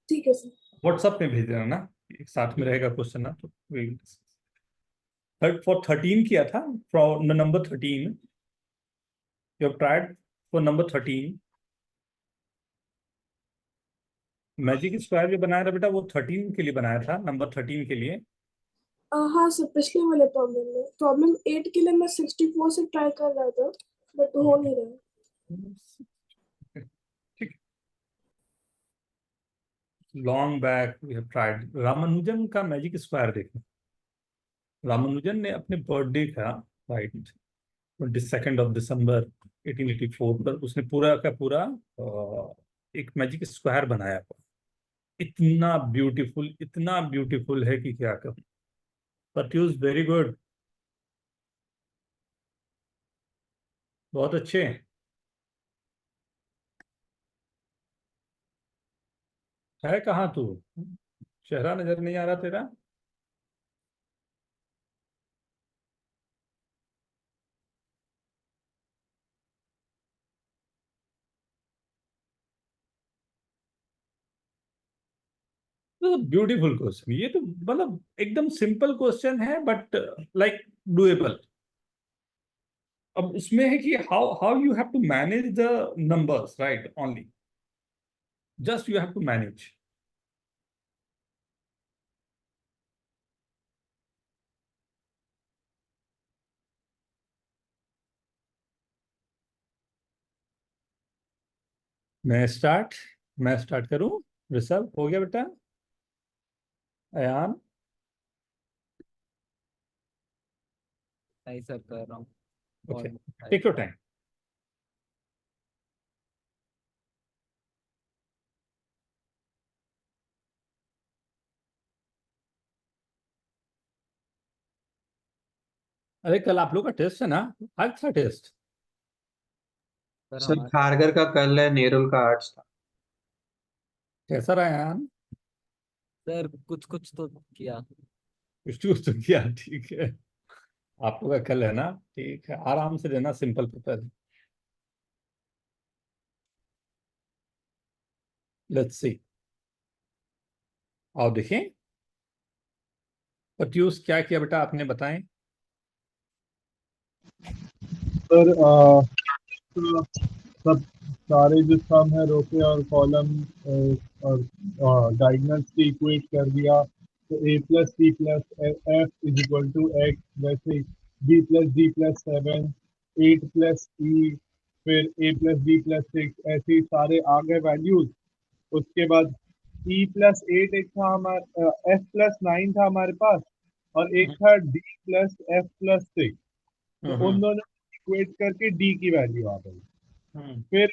ठीक है सर। व्हाट्सएप में भेज देना ना, एक साथ में रहेगा क्वेश्चन ना, तो फॉर 13 किया था, for number 13 you have tried for number 13। Magic square जो बनाया था बेटा वो 13 के लिए बनाया था, नंबर 13 के लिए। हाँ सर, पिछले वाले प्रॉब्लम में प्रॉब्लम 8 के लिए मैं 64 से ट्राई कर रहा था बट हो नहीं रहा। ठीक, long back we have tried. Ramanujan का मैजिक स्क्वायर देखना। रामानुजन ने अपने बर्थडे का, राइट, 22 दिसंबर 1884 पर उसने पूरा का पूरा एक मैजिक स्क्वायर बनाया था। इतना ब्यूटीफुल है कि क्या कहूँ। प्रत्युष वेरी गुड, बहुत अच्छे। है कहाँ तू, चेहरा नजर नहीं आ रहा तेरा। ब्यूटीफुल क्वेश्चन, ये तो मतलब एकदम सिंपल क्वेश्चन है बट लाइक डुएबल। अब उसमें है कि how how you have to manage the numbers, right, only just you have to manage. मैं स्टार्ट करूं। ऋषभ हो गया बेटा, अयान। नहीं सर, कर रहा हूँ। ओके, और टेक योर टाइम। अरे कल आप लोग का टेस्ट है ना, आज था टेस्ट। सर सर हमारा खारगर का कल है, नेरुल का आर्ट्स था। कैसा रहा अयान। सर कुछ कुछ तो किया। कुछ तो किया, ठीक है। आप लोग का कल है ना, ठीक है, आराम से देना, सिंपल पेपर। लेट्स सी, आओ देखें। प्रत्युष क्या किया बेटा आपने, बताएं। सर सब सारे जो सम है रो के और कॉलम और डायगोनल्स के इक्वेट कर दिया। तो a+c+f=x, वैसे b+d+7, 8+e, फिर a+b+6, ऐसे ही सारे आ गए वैल्यूज। उसके बाद e+8 एक था हमारा, f+9 था हमारे पास, और एक था d+f+6। तो उन दोनों इक्वेट करके डी की वैल्यू आ गई। फिर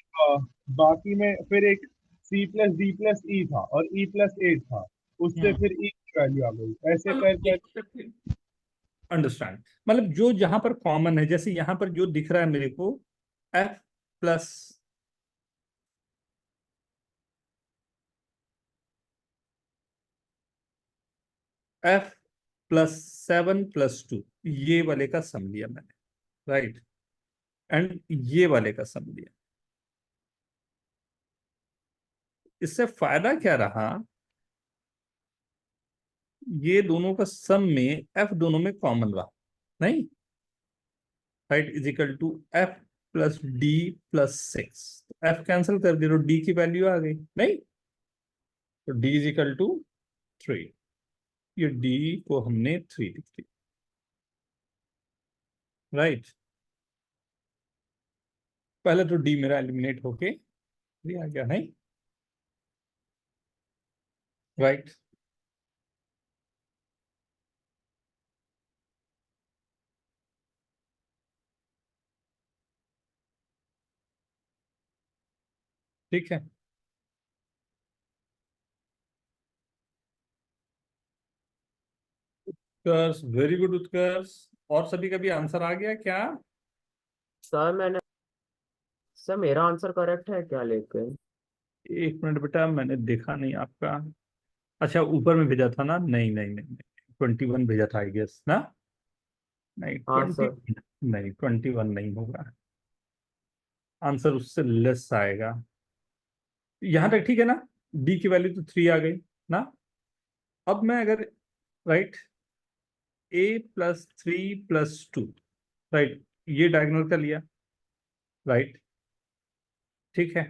बाकी में फिर एक c+d+e था और e+8 था, उससे फिर e की वैल्यू आ गई। ऐसे कर अंडरस्टैंड, मतलब जो जहां पर कॉमन है, जैसे यहाँ पर जो दिख रहा है मेरे को, एफ प्लस एफ प्लस 7+2, ये वाले का सम लिया मैंने, राइट, एंड ये वाले का सम लिया। इससे फायदा क्या रहा, ये दोनों का सम में एफ दोनों में कॉमन रहा, नहीं, right, is equal to F plus D plus 6। F cancel कर दिया तो डी की वैल्यू आ गई, नहीं, तो डी इज इक्वल टू 3। ये डी को हमने 3 लिख दिया, राइट। पहले तो डी मेरा एलिमिनेट होके ये आ गया, नहीं, राइट। ठीक है, उत्कर्ष, वेरी गुड उत्कर्ष। और सभी का भी आंसर आ गया क्या? सर मेरा आंसर करेक्ट है क्या लेकिन? एक मिनट बेटा, मैंने देखा नहीं आपका। अच्छा, ऊपर में भेजा था ना? नहीं नहीं नहीं नहीं, 21 भेजा था आई गेस ना? नहीं, हाँ 20 सर। नहीं, 21 नहीं होगा, आंसर उससे लेस आएगा। यहां तक ठीक है ना? डी की वैल्यू तो 3 आ गई ना? अब मैं अगर, राइट, a+3+2, राइट, ये डायगोनल का लिया, राइट, ठीक है,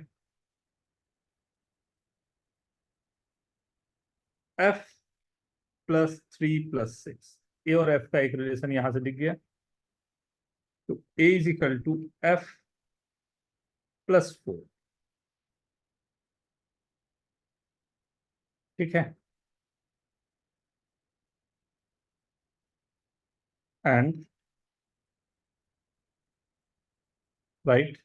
f+3+6, ए और एफ का एक रिलेशन यहां से दिख गया, तो a is equal to f+4, ठीक है, एंड राइट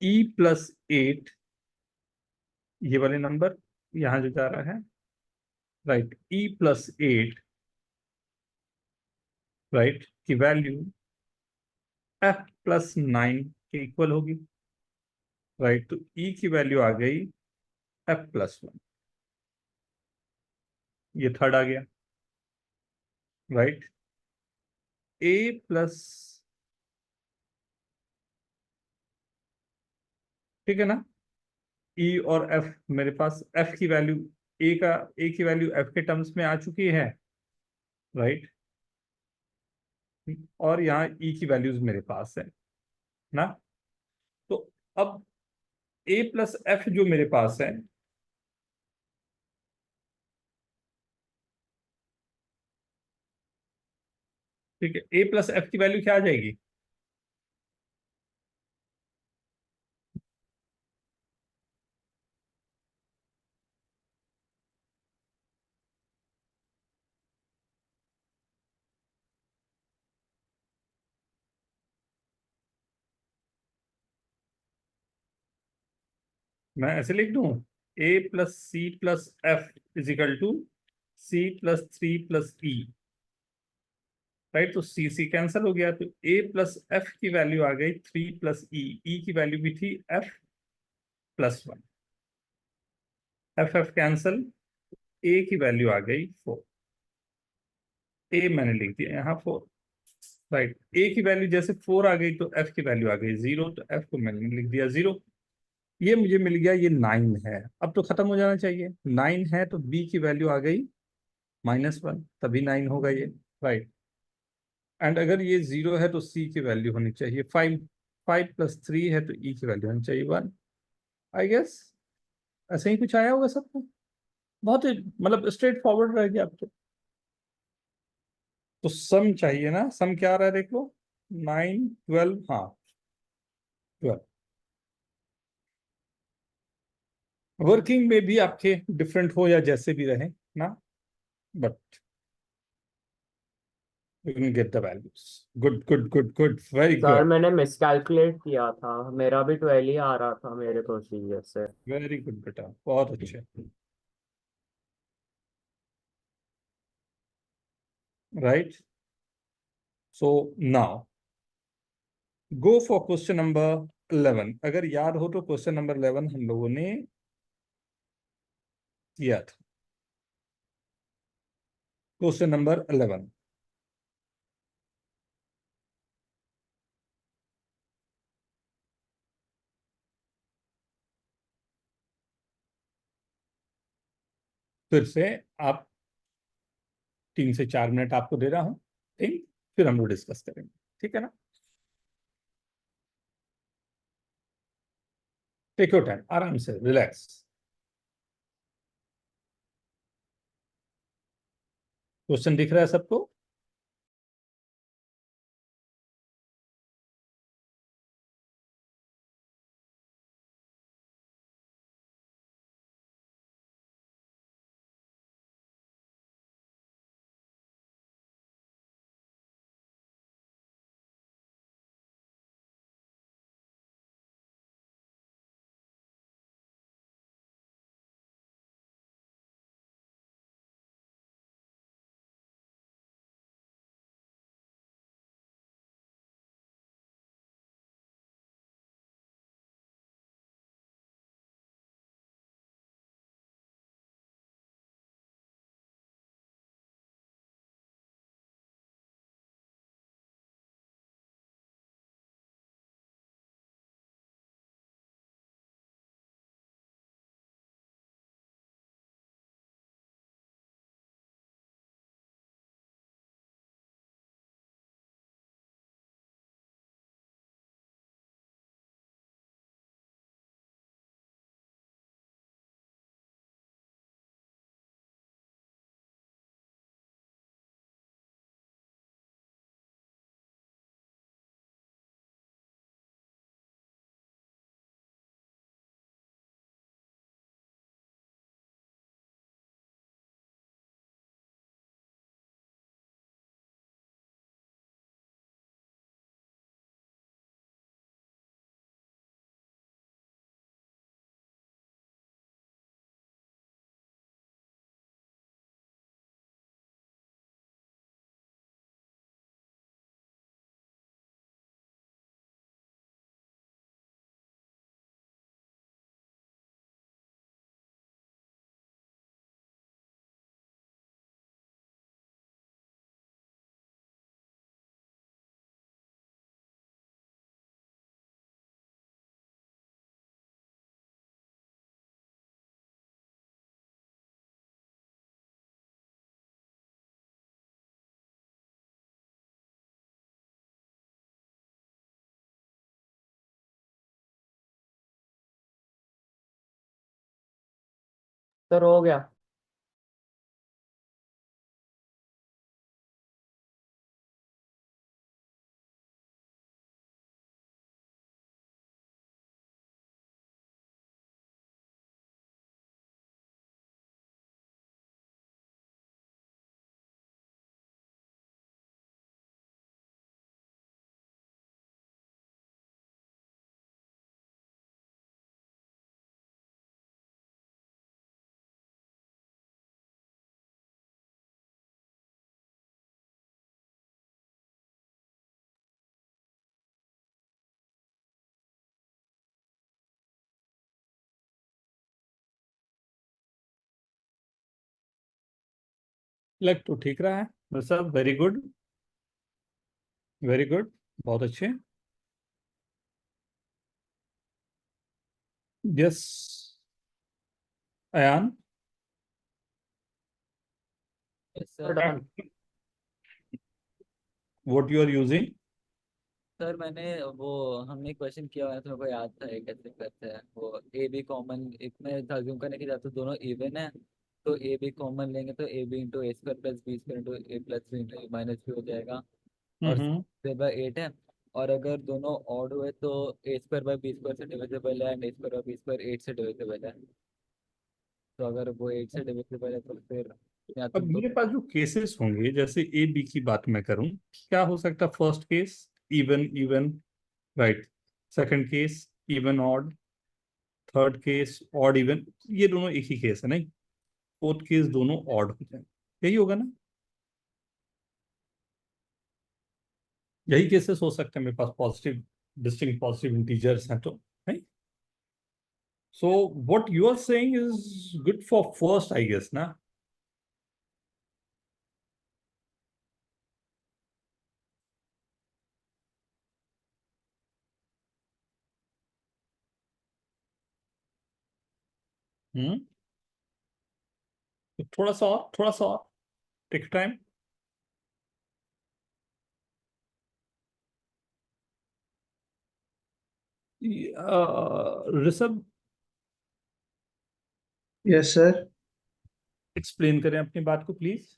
e+8, ये वाले नंबर यहां जो जा रहा है, राइट, e+8, राइट, की वैल्यू f+9 के इक्वल होगी, राइट, तो e की वैल्यू आ गई f+1, ये थर्ड आ गया, राइट, a प्लस, ठीक है ना, e और f, मेरे पास f की वैल्यू, a की वैल्यू f के टर्म्स में आ चुकी है, राइट, और यहाँ e की वैल्यूज मेरे पास है ना? तो अब a+f जो मेरे पास है, ठीक है, a+f की वैल्यू क्या आ जाएगी? मैं ऐसे लिख दूं, a+c+f is equal to c+3+e, right, तो c कैंसिल हो गया, तो a+f की वैल्यू आ गई 3+e, e की वैल्यू भी थी f+1, f कैंसिल, a की वैल्यू आ गई 4, a मैंने लिख दिया यहाँ 4, राइट, a की वैल्यू जैसे 4 आ गई तो f की वैल्यू आ गई 0, तो f को मैंने लिख दिया 0। ये मुझे मिल गया, ये 9 है, अब तो खत्म हो जाना चाहिए, 9 है तो b की वैल्यू आ गई -1, तभी 9 होगा ये, राइट, एंड अगर ये 0 है तो c की वैल्यू होनी चाहिए 5, 5+3 है तो e की वैल्यू होनी चाहिए 1, आई गेस ऐसे ही कुछ आया होगा सबको, बहुत ही मतलब स्ट्रेट फॉरवर्ड रह गया अब तो सम चाहिए ना, सम क्या आ रहा है देख लो, 9, 12, हाँ 12। वर्किंग में भी आपके डिफरेंट हो या जैसे भी रहे ना, but you can get the values, good good good good, very sir good, मैंने मिसकैलकुलेट किया था, मेरा भी 12 ही आ रहा था मेरे प्रोसीजर से। very good बेटा, बहुत अच्छे, right, so now go for question number 11। अगर याद हो तो क्वेश्चन नंबर 11 हम लोगों ने किया था। Question number 11। फिर से आप 3 से 4 मिनट आपको दे रहा हूं, ठीक, फिर हम लोग डिस्कस करेंगे, ठीक है ना। टेक योर टाइम, आराम से, रिलैक्स। क्वेश्चन दिख रहा है सबको? सर हो गया। लग तो ठीक रहा है बस, सब वेरी गुड, वेरी गुड, बहुत अच्छे। Yes Ayan, sir done. What you are using? Sir मैंने वो हमने क्वेश्चन किया हुआ है तो मेरे को याद था ये कैसे करते हैं वो ए बी कॉमन इसमें अज्यूम करने की जाते दोनों इवन है तो ए बी कॉमन लेंगे तो A B into A square plus B square into A plus B into A minus B हो जाएगा और हम्म। डिवाइड 8 है। और अगर दोनों ऑड हुए तो A square by B square से डिविजिबल है and A square by B square 8 से डिविजिबल है। तो अगर वो 8 से डिविजिबल है तो फिर या तो अब दो मेरे पास जो केसेस होंगे, जैसे ए बी की बात मैं करूं, क्या हो सकता है? First case even even, right. Second case even odd, third case odd even, ये दोनों एक ही केस है नहीं? फोर्थ केस दोनों ऑड हो जाए, यही होगा ना? यही केसेस हो सकते हैं मेरे पास, पॉजिटिव डिस्टिंक्ट पॉजिटिव इंटीजर्स हैं तो, नहीं? So what you are saying is good for first, I guess ना? तो थोड़ा सा और take time. Rishabh, yes sir. Explain करें अपनी बात को please.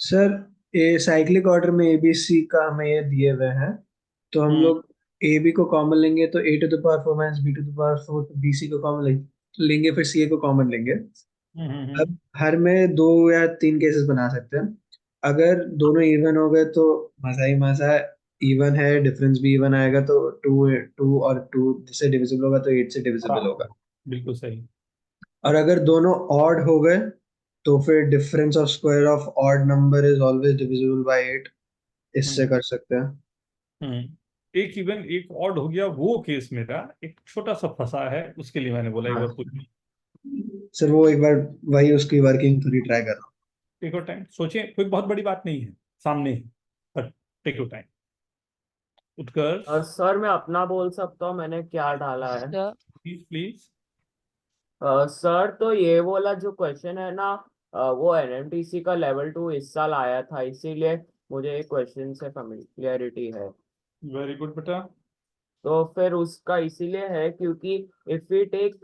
Sir A cyclic order में एबीसी का हमें ये दिए हुए हैं, तो हम लोग ए बी को कॉमन लेंगे तो A to the power 4 minus B to the power 4, B C को कॉमन लेंगे, फिर सी ए को कॉमन लेंगे. अब हर में 2 या 3 केसेस बना सकते हैं. अगर दोनों इवन हो गए तो मजा ही मजा है. इवन है, डिफरेंस भी इवन आएगा, तो 2 और 2 से डिविजिबल होगा तो 8 से डिविजिबल होगा. बिल्कुल सही. और अगर दोनों ऑड हो गए तो फिर difference of square of odd number is always divisible by 8. इससे कर सकते हैं. एक इवन एक ऑड हो गया, वो केस मेरा एक छोटा सा फंसा है, उसके लिए मैंने बोला एक बार पूछ. सर वो एक बार वही उसकी वर्किंग थोड़ी ट्राई कर रहा हूँ. टेक योर टाइम, सोचिए, कोई बहुत बड़ी बात नहीं है, सामने है, पर take your time. Utkarsh, sir मैं अपना बोल सकता हूँ मैंने क्या डाला है. Sir please please. सर तो ये वाला जो क्वेश्चन है ना, वो एनएमटीसी का लेवल 2 इस साल आया था, इसीलिए मुझे क्वेश्चन से फेमिलियरिटी है. वेरी गुड बेटा. तो फिर उसका इसीलिए है क्योंकि if we take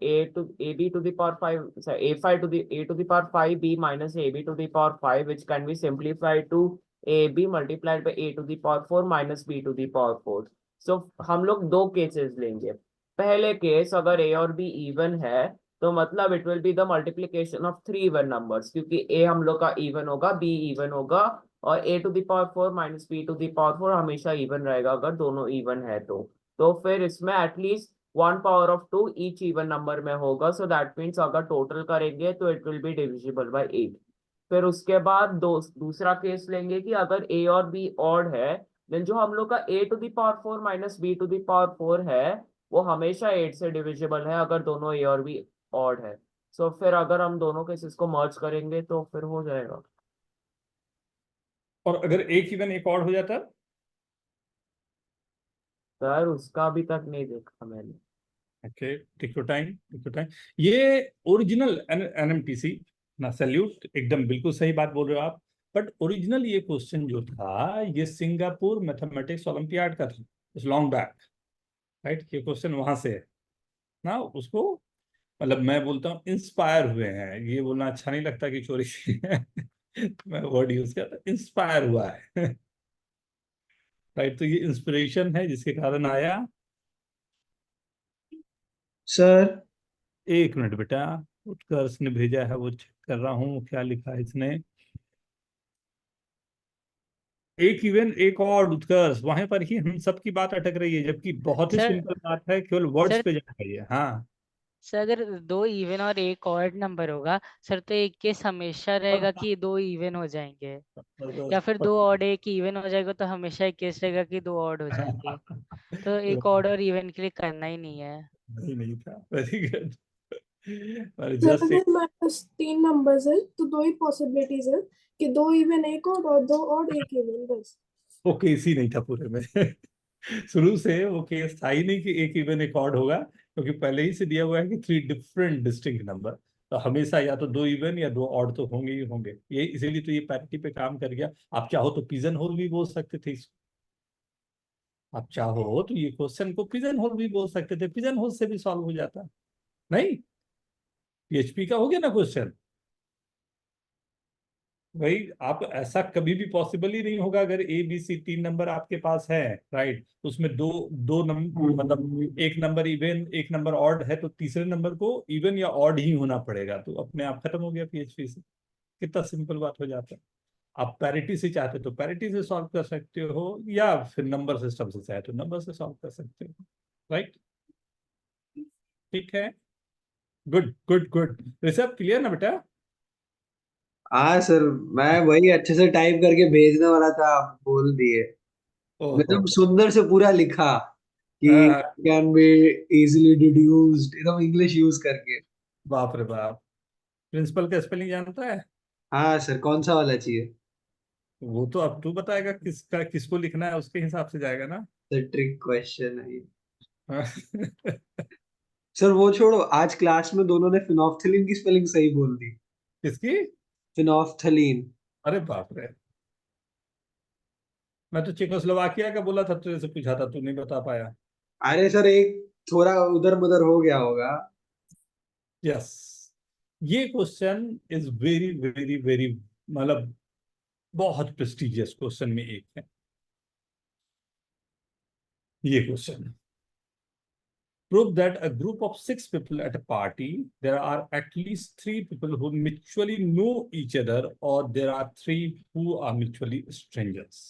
A B to the power 5, A 5 to the A to the power 5 B minus A B to the power 5, which can be simplified to A B multiplied by A to the power 4 minus B to the power 4. So हम लोग दो cases लेंगे. पहले case अगर ए और be even है तो मतलब it will be the multiplication of 3 even numbers, क्योंकि ए हम लोग का इवन होगा, बी इवन होगा, और A to the power 4 minus B to the power 4 हमेशा इवन रहेगा अगर दोनों इवन है तो फिर इसमें at least 1 power of 2 each even number में होगा. सो दैट मीन्स अगर टोटल करेंगे तो it will be divisible by 8. फिर उसके बाद दूसरा केस लेंगे कि अगर ए और बी ऑड है, देन जो हम लोग का A to the power 4 minus B to the power 4 है वो हमेशा 8 से डिविजिबल है अगर दोनों ए और बी ऑड है. सो फिर अगर हम दोनों केसेस को मर्ज करेंगे तो फिर हो जाएगा. और अगर एक इवन एक ऑड हो जाता? सर उसका अभी तक नहीं देखा मैंने. Okay, take your time, take your time. ये ओरिजिनल एनएमटीसी ना, सैल्यूट, एकदम बिल्कुल सही बात बोल रहे हो आप. बट ओरिजिनल ये क्वेश्चन जो था ये सिंगापुर मैथमेटिक्स ओलंपियाड का था, इट्स लॉन्ग बैक, राइट? ये क्वेश्चन वहां से है ना. उसको मतलब मैं बोलता हूँ इंस्पायर हुए हैं, ये बोलना अच्छा नहीं लगता कि चोरी मैं वर्ड यूज किया, इंस्पायर हुआ है. राइट, तो ये इंस्पिरेशन है जिसके कारण आया. सर एक मिनट बेटा, उत्कर्ष ने भेजा है, वो चेक कर रहा हूँ क्या लिखा है इसने. एक इवन एक और, उत्कर्ष वहां पर ही हम सबकी बात अटक रही है, जबकि बहुत ही सर सिंपल बात है, केवल वर्ड्स सर पे जा रही है. हाँ, सर अगर 2 इवन और एक ऑड नंबर होगा सर तो एक केस हमेशा रहेगा कि 2 इवन हो जाएंगे, या फिर 2 ऑड एक इवन हो जाएगा तो हमेशा एक केस रहेगा कि 2 ऑड हो जाएंगे. तो एक ऑड और इवन के लिए करना ही नहीं है. नहीं था. Very good. सर जस्ट अगर हमारे पास 3 नंबर्स है तो 2 ही पॉसिबिलिटीज है कि 2 इवन एक और 2 ऑड एक इवन, बस. वो केस ही नहीं था पूरे में. शुरू से वो केस था ही नहीं कि एक इवन एक ऑड होगा, क्योंकि पहले ही से दिया हुआ है कि 3 डिफरेंट डिस्टिंक्ट नंबर, तो हमेशा या तो 2 इवन या 2 ऑड तो होंगे ही होंगे. ये इसीलिए तो ये पैरिटी पे काम कर गया. आप चाहो तो पिजन होल भी बोल सकते थे इसको. आप चाहो तो ये क्वेश्चन को पिजन होल भी बोल सकते थे, पिजन होल से भी सॉल्व हो जाता. नहीं, पीएचपी का हो गया ना क्वेश्चन. भाई आप ऐसा कभी भी पॉसिबल ही नहीं होगा, अगर ए बी सी 3 नंबर आपके पास है, राइट, उसमें दो दो नंबर, मतलब एक नंबर इवन एक नंबर ऑड है, तो तीसरे नंबर को इवन या ऑड ही होना पड़ेगा, तो अपने आप खत्म हो गया पीएचपी से. कितना सिंपल बात हो जाता है. आप पैरिटी से चाहते तो पैरिटी से सॉल्व कर सकते हो, या फिर नंबर सिस्टम से चाहे तो नंबर से सॉल्व कर सकते हो. राइट, ठीक है. Good good good. Rishabh clear ना बेटा? हाँ सर, मैं वही अच्छे से टाइप करके भेजने वाला था, आप बोल दिए. ओहो। एकदम सुंदर से पूरा लिखा कि हाँ, कैन बी इजीली डिड्यूस्ड, एकदम इंग्लिश यूज करके। बाप रे बाप। प्रिंसिपल का स्पेलिंग जानता है? हाँ सर, कौन सा वाला चाहिए? वो तो अब तू बताएगा किसका किसको लिखना है, उसके हिसाब से जाएगा ना। सर ट्रिक क्वेश्चन है ये। हाँ। सर वो छोड़ो, आज क्लास में दोनों ने फिनोफ्थिलीन की स्पेलिंग सही बोल दी। किसकी? फिनोफ्थिलीन। अरे बाप रे। मैं तो चेकोस्लोवाकिया का बोला था, तुझे से पूछा था, तू नहीं बता पाया। अरे सर एक थोड़ा उधर मुधर हो गया होगा। यस। ये question is very very very, मतलब बहुत प्रेस्टिजियस क्वेश्चन में एक है ये question. Prove that a group of 6 people at a party, there are at least 3 people who mutually know each other, or there are 3 who are mutually strangers.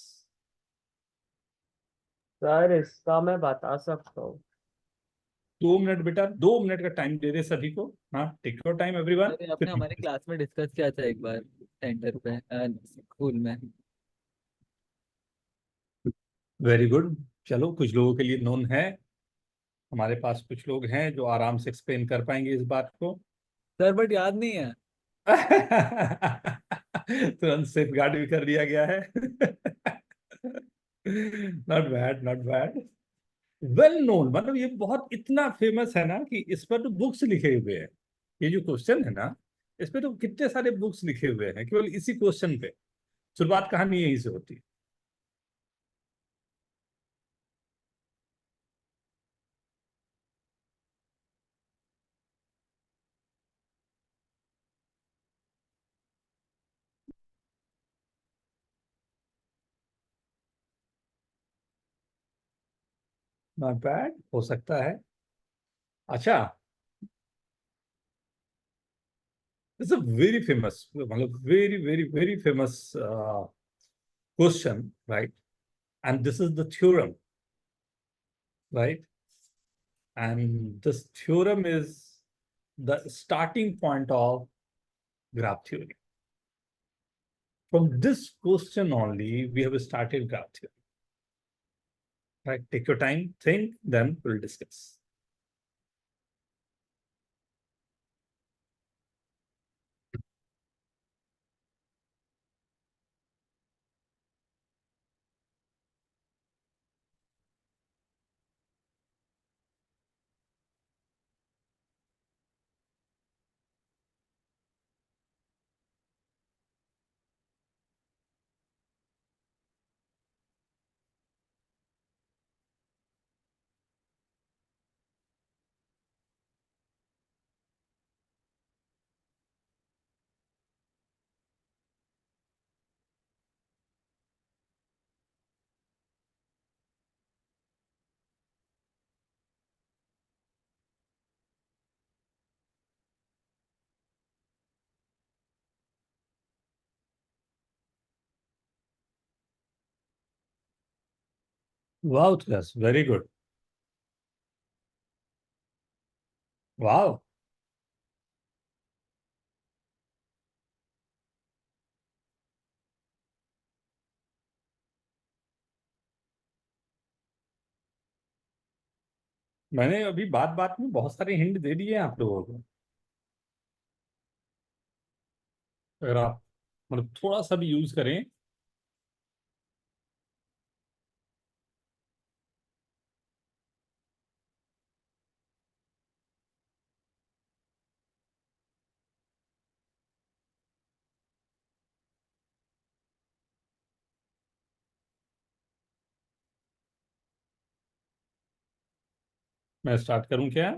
Sir इसका मैं बता सकता हूँ। 2 मिनट बेटा, 2 मिनट का टाइम दे दे सभी को। हाँ, टेक योर टाइम एवरीवन। अरे आपने हमारे क्लास में डिस्कस किया था एक बार सेंटर पे, स्कूल में। Very good. चलो, कुछ लोगों के लिए नोन है। हमारे पास कुछ लोग हैं जो आराम से एक्सप्लेन कर पाएंगे इस बात को। सर बट याद नहीं है। तुरंत सेफ गार्ड भी कर दिया गया है। Not bad, not bad. Well known, मतलब ये बहुत इतना फेमस है ना कि इस पर तो बुक्स लिखे हुए हैं। ये जो क्वेश्चन है ना, इस पे तो कितने सारे बुक्स लिखे हुए हैं केवल इसी क्वेश्चन पे। शुरुआत कहानी यहीं से होती है। नॉट बैड, हो सकता है। अच्छा, इट्स अ वेरी फेमस, मतलब very very very famous question, right? And this is the theorem, right? And this theorem is the starting point of graph theory. From this question only, we have started graph theory. Right? Take your time, think, then we'll discuss. Wow, class, very good. Wow. मैंने अभी बात बात में बहुत सारे hint दे दिए आप लोगों को। अगर आप मतलब थोड़ा सा भी यूज करें। मैं स्टार्ट करूं क्या?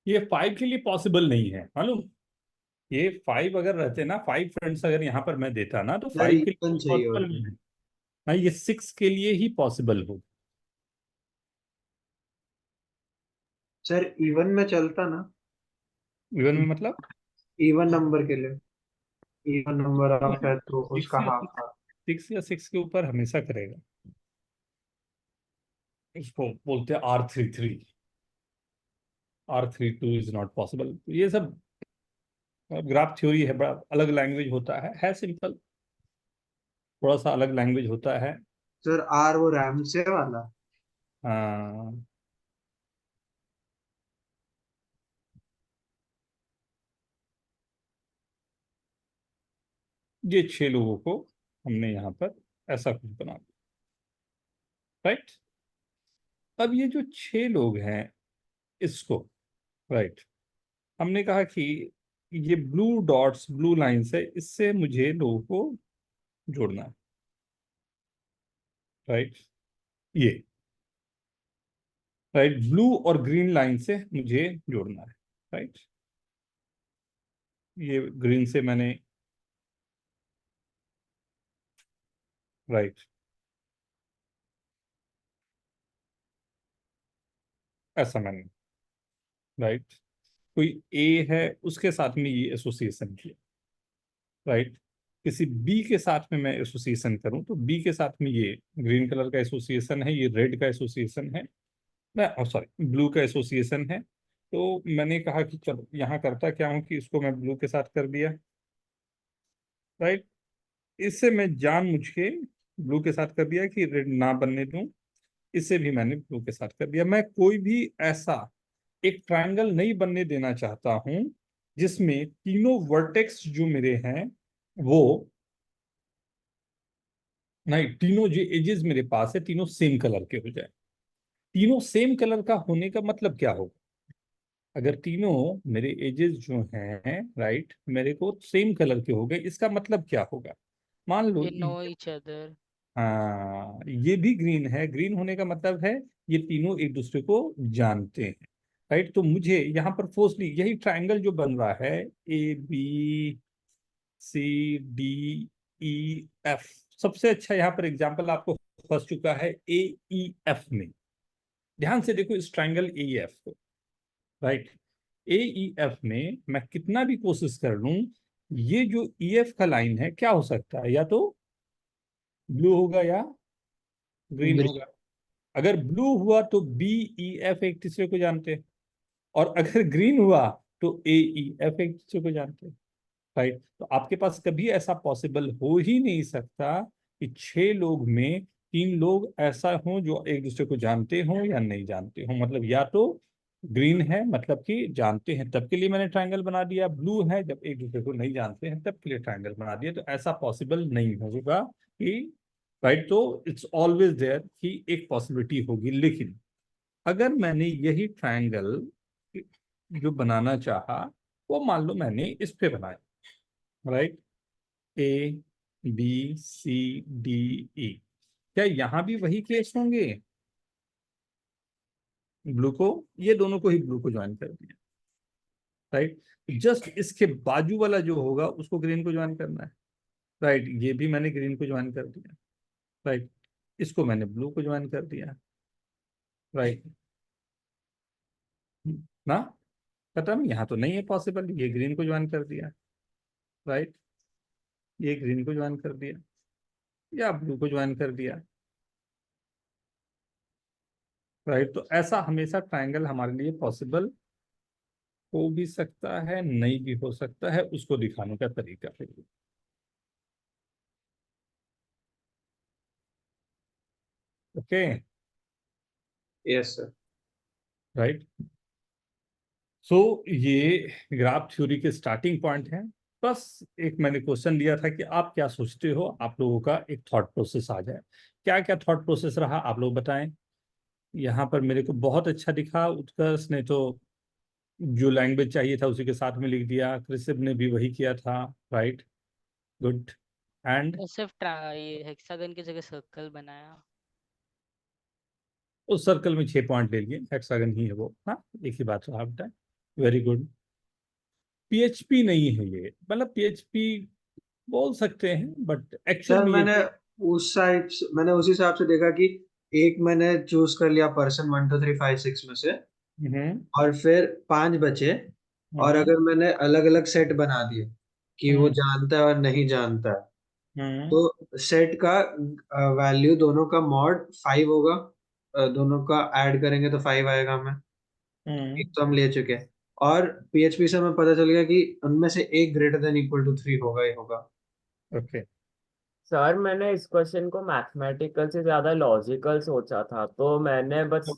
ये 5 के लिए पॉसिबल नहीं है मालूम। ये 5 अगर रहते ना, 5 फ्रेंड्स अगर यहाँ पर मैं देता ना, तो सर 5 के लिए इवन चाहिए पॉसिबल होता नहीं है। है। हाँ, ये 6 के लिए ही पॉसिबल हो। सर इवन में चलता ना, इवन में मतलब इवन नंबर के लिए, इवन नंबर ऑफ है तो उसका 6 या हाफ हाफ। 6 के ऊपर हमेशा करेगा। इसको बोलते हैं R33। R32 is not possible. ये सब ग्राफ थ्योरी है, बड़ा अलग लैंग्वेज होता है सिंपल, थोड़ा सा अलग लैंग्वेज होता है। सर आर वो रैम से वाला। हाँ, ये 6 लोगों को हमने यहाँ पर ऐसा कुछ बना दिया, राइट। अब ये जो 6 लोग हैं इसको, राइट, हमने कहा कि ये ब्लू डॉट्स, ब्लू लाइंस है, इससे मुझे लोगों को जोड़ना है, राइट। ये राइट, ब्लू और ग्रीन लाइन से मुझे जोड़ना है, राइट। ये ग्रीन से मैंने, राइट, ऐसा मैंने, राइट, कोई ए है उसके साथ में ये एसोसिएशन किया, राइट। किसी बी के साथ में मैं एसोसिएशन करूं तो बी के साथ में ये ग्रीन कलर का एसोसिएशन है, ये रेड का एसोसिएशन है, मैं सॉरी ब्लू का एसोसिएशन है। तो मैंने कहा कि चलो यहाँ करता क्या हूँ कि इसको मैं ब्लू के साथ कर दिया, राइट। इससे मैं जानबूझ के ब्लू के साथ कर दिया कि रेड ना बनने दूं, इसे भी मैंने ब्लू के साथ कर दिया। मैं कोई भी ऐसा एक ट्रायंगल नहीं बनने देना चाहता हूं जिसमें तीनों वर्टेक्स जो मेरे हैं वो नहीं, तीनों जो एजेस मेरे पास है तीनों सेम कलर के हो जाए। तीनों सेम कलर का होने का मतलब क्या होगा? अगर तीनों मेरे एजेस जो हैं, राइट, मेरे को सेम कलर के हो गए, इसका मतलब क्या होगा? मान लो ये नो ईच अदर। हाँ, ये भी ग्रीन है, ग्रीन होने का मतलब है ये तीनों एक दूसरे को जानते हैं, राइट। तो मुझे यहाँ पर फोर्सली यही ट्रायंगल जो बन रहा है ABCDEF, सबसे अच्छा यहाँ पर एग्जांपल आपको फंस चुका है AEF में। ध्यान से देखो इस ट्रायंगल AEF को, राइट। AEF में मैं कितना भी कोशिश कर लूं, ये जो EF का लाइन है क्या हो सकता है, या तो ब्लू होगा या ग्रीन ग्रीन। होगा। अगर ब्लू हुआ तो BEF एक तीसरे को जानते हैं, और अगर ग्रीन हुआ तो AEF एक दूसरे को जानते हैं, राइट। तो आपके पास कभी ऐसा पॉसिबल हो ही नहीं सकता कि 6 लोग में 3 लोग ऐसा हों जो एक दूसरे को जानते हों या नहीं जानते हों। मतलब या तो ग्रीन है मतलब कि जानते हैं, तब के लिए मैंने ट्रायंगल बना दिया, ब्लू है जब एक दूसरे को नहीं जानते हैं तब के लिए ट्रायंगल बना दिया। तो ऐसा पॉसिबल नहीं होगा कि, राइट। तो इट्स ऑलवेज देयर कि एक पॉसिबिलिटी होगी, लेकिन अगर मैंने यही ट्रायंगल जो बनाना चाहा वो मान लो मैंने इस पे बनाया, राइट, ABCDE, क्या यहाँ भी वही केस होंगे? ब्लू को, ये दोनों को ही ब्लू को ज्वाइन कर दिया, राइट। जस्ट इसके बाजू वाला जो होगा उसको ग्रीन को ज्वाइन करना है, राइट। ये भी मैंने ग्रीन को ज्वाइन कर दिया, राइट। इसको मैंने ब्लू को ज्वाइन कर दिया, राइट ना। खत्म। यहाँ तो नहीं है पॉसिबल, ये ग्रीन को ज्वाइन कर दिया, राइट, ये ग्रीन को ज्वाइन कर दिया या ब्लू को ज्वाइन कर दिया, राइट। तो ऐसा हमेशा ट्रायंगल हमारे लिए पॉसिबल हो भी सकता है, नहीं भी हो सकता है, उसको दिखाने का तरीका है, ओके, यस सर। राइट। सो ये ग्राफ थ्योरी के स्टार्टिंग पॉइंट है। बस एक मैंने क्वेश्चन दिया था कि आप क्या सोचते हो, आप लोगों का एक थॉट प्रोसेस आ जाए, क्या क्या थॉट प्रोसेस रहा आप लोग बताएं। यहाँ पर मेरे को बहुत अच्छा दिखा, उत्कर्ष ने तो जो लैंग्वेज चाहिए था उसी के साथ में लिख दिया, कृषिब ने भी वही किया था, राइट, गुड। एंड तो सिर्फ ये हेक्सागन की जगह सर्कल बनाया। उस सर्कल में 6 पॉइंट ले लिए, हेक्सागन ही है वो, हाँ, एक ही बात रहा बेटा। Very good. पीएचपी नहीं है ये, मतलब पीएचपी बोल सकते हैं बट एक्चुअल सर में मैंने ये मैंने उस हिसाब से देखा कि एक मैंने चूज कर लिया पर्सन 1 2 3 5 6 में से, हम्म और फिर 5 बचे। और हम्म अगर मैंने अलग अलग सेट बना दिए कि वो हम्म जानता है और नहीं जानता है, हम्म तो सेट का वैल्यू दोनों का मॉड 5 होगा। दोनों का ऐड करेंगे तो 5 आएगा हमें। एक हम्म तो हम ले चुके हैं। और पीएचपी से हमें पता चल गया कि उनमें से एक ग्रेटर देन इक्वल टू 3 होगा ही होगा। ओके। सर मैंने इस क्वेश्चन को मैथमेटिकल से ज्यादा लॉजिकल सोचा था, तो मैंने बस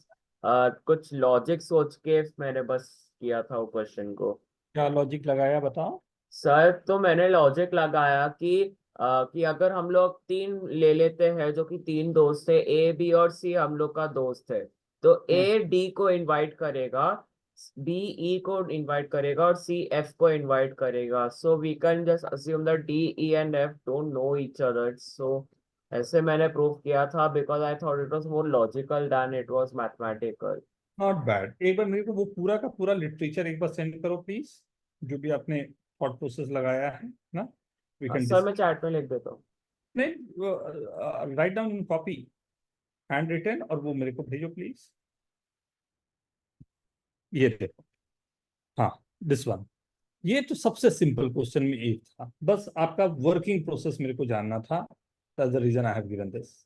कुछ लॉजिक सोच के मैंने बस किया था वो क्वेश्चन को। क्या लॉजिक लगाया बताओ। सर तो मैंने लॉजिक लगाया कि अगर हम लोग तीन ले लेते हैं जो कि तीन दोस्त है, ए बी और सी हम लोग का दोस्त है, तो हम्म ए डी को इनवाइट करेगा, बी ई को इनवाइट करेगा और सी एफ को इनवाइट करेगा। So we can just assume that D E and F don't know each other. So ऐसे मैंने प्रूव किया था because I thought it was more logical than it was mathematical. Not bad. एक बार मेरे को वो पूरा का पूरा लिटरेचर एक बार सेंड करो प्लीज, जो भी आपने थॉट प्रोसेस लगाया है ना। वी कैन सर डिस मैं चैट में लिख देता हूँ। नहीं, right down in copy, handwritten, और वो मेरे को भेजो प्लीज। ये देखो, हाँ, दिस वन। ये तो सबसे सिंपल क्वेश्चन में एक था, बस आपका वर्किंग प्रोसेस मेरे को जानना था। That's the reason I have given this.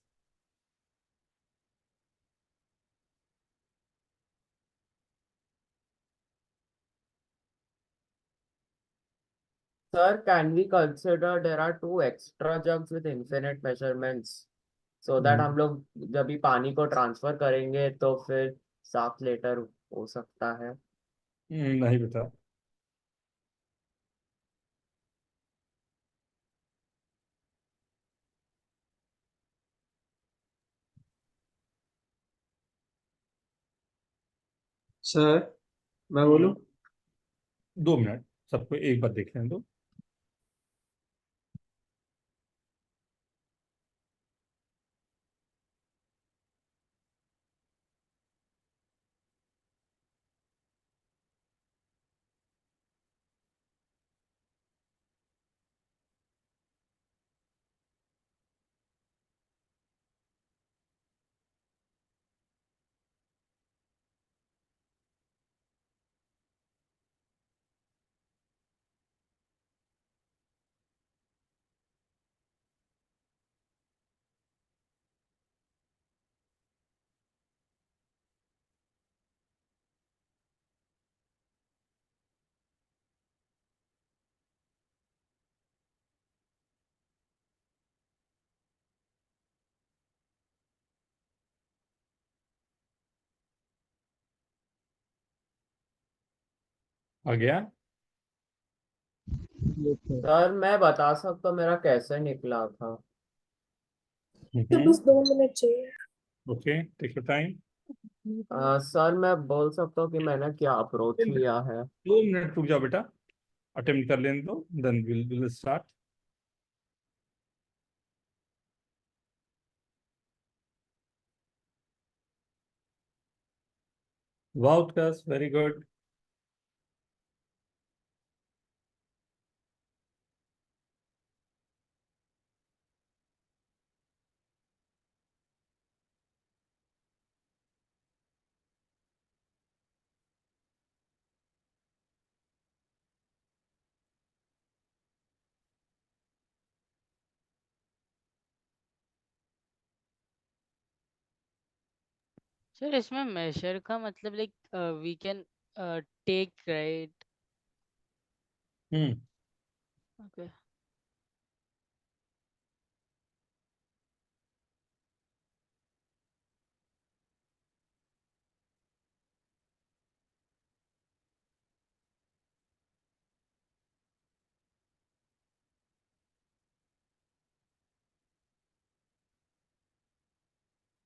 Sir, can we consider there are two extra jugs with infinite measurements so that हम लोग जब भी पानी को ट्रांसफर करेंगे तो फिर 7 लीटर हो सकता है। नहीं बता। सर मैं बोलूं? 2 मिनट, सबको एक बार देखने दो। आ गया। सर मैं बता सकता हूँ मेरा कैसे निकला था। तो बस 2 मिनट चाहिए। Okay, take your time. Sir मैं बोल सकता हूँ कि मैंने क्या अप्रोच लिया है। 2 मिनट रुक जाओ बेटा, अटेम्प्ट कर लेने दो, then will start. Wow Utkarsh, very good. Sir इसमें मेजर का मतलब like we can take right. Hmm okay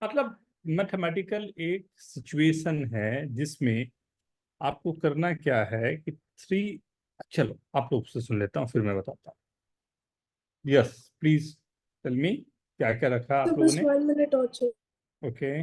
मतलब मैथमेटिकल एक सिचुएशन है जिसमें आपको करना क्या है कि थ्री, चलो आप लोग से सुन लेता हूँ फिर मैं बताता हूँ। यस, प्लीज टेल मी, क्या क्या रखा तो आप लोगों बस ने। 1 मिनट और चाहिए। Okay,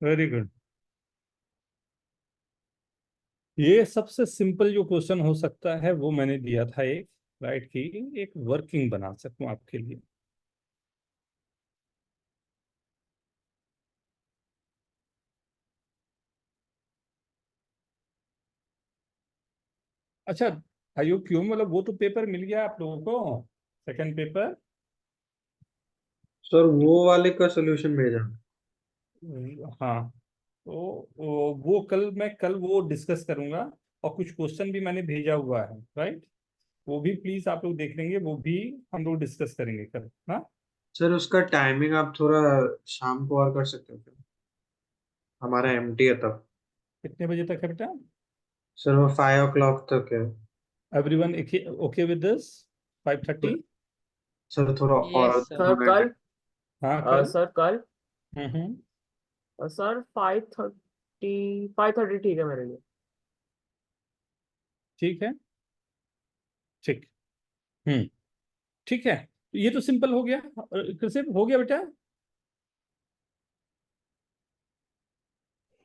very good. ये सबसे सिंपल जो क्वेश्चन हो सकता है वो मैंने दिया था एक, राइट, की एक वर्किंग बना सकूं आपके लिए। अच्छा, आयु क्यों, मतलब वो तो पेपर मिल गया आप लोगों को, सेकंड पेपर। सर वो वाले का सोल्यूशन भेजा। हाँ, तो वो कल वो डिस्कस करूंगा, और कुछ क्वेश्चन भी मैंने भेजा हुआ है, राइट, वो भी प्लीज आप लोग देख लेंगे, वो भी हम लोग डिस्कस करेंगे कल। हाँ, सर उसका टाइमिंग आप थोड़ा शाम को और कर सकते हो क्या? हमारा एमटी है तब। कितने बजे तक है बेटा? सर वो 5 o'clock तक है। Everyone okay with this? 5:30? Sir थोड़ा और यस सर। Sir 2 minute. कल हाँ कल। सर कल हम्म। सर 5:30 ठीक है मेरे लिए। ठीक है, ठीक। ठीक है, ये तो सिंपल हो गया। कैसे हो गया बेटा?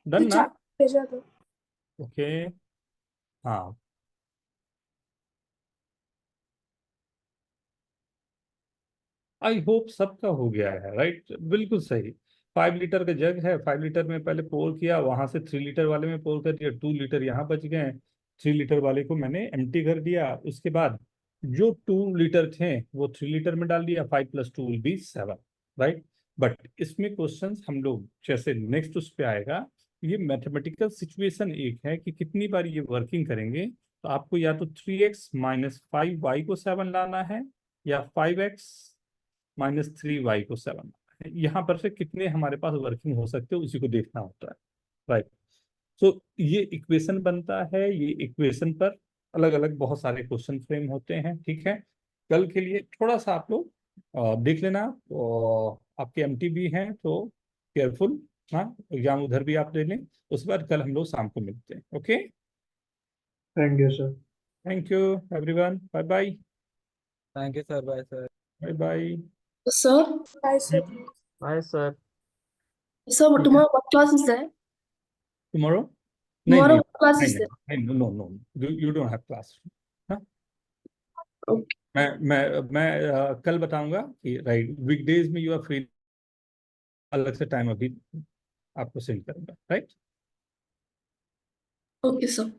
डन ना? 4 भेजा था। ओके। हाँ, आई होप सबका हो गया है, राइट, बिल्कुल सही। 5 लीटर का जग है, 5 लीटर में पहले पोर किया, वहां से 3 लीटर वाले में पोर कर दिया, 2 लीटर यहाँ बच गए, 3 लीटर वाले को मैंने एम्प्टी कर दिया। उसके बाद जो 2 लीटर थे वो 3 लीटर में डाल दिया, 5 + 2 = 7, राइट। बट इसमें क्वेश्चंस हम लोग जैसे नेक्स्ट उस पे आएगा, ये मैथमेटिकल सिचुएशन एक है कि कितनी बार ये वर्किंग करेंगे, तो आपको या तो 3x - 5y को 7 लाना है, या 5x - 3y को 7। यहाँ पर से कितने हमारे पास वर्किंग हो सकते हैं उसी को देखना होता है, राइट। तो ये इक्वेशन बनता है, ये इक्वेशन पर अलग अलग बहुत सारे क्वेश्चन फ्रेम होते हैं, ठीक है। कल के लिए थोड़ा सा आप लोग देख लेना, आपके एमटी भी हैं तो केयरफुल। हाँ, एग्जाम उधर भी आप दे लें। उसके बाद कल हम लोग शाम को मिलते हैं। Okay, thank you sir. Thank you everyone, bye bye. Thank you sir, bye sir. Bye bye. Sir, bye sir. Bye sir. sir, tomorrow what class is there? Tomorrow? नहीं Tomorrow नहीं what class नहीं is there? नहीं, no no no, you don't have class. Okay. मैं कल बताऊंगा कि right weekdays में you are free, अलग से टाइम अभी आपको सेंड करूंगा, राइट। Okay, sir.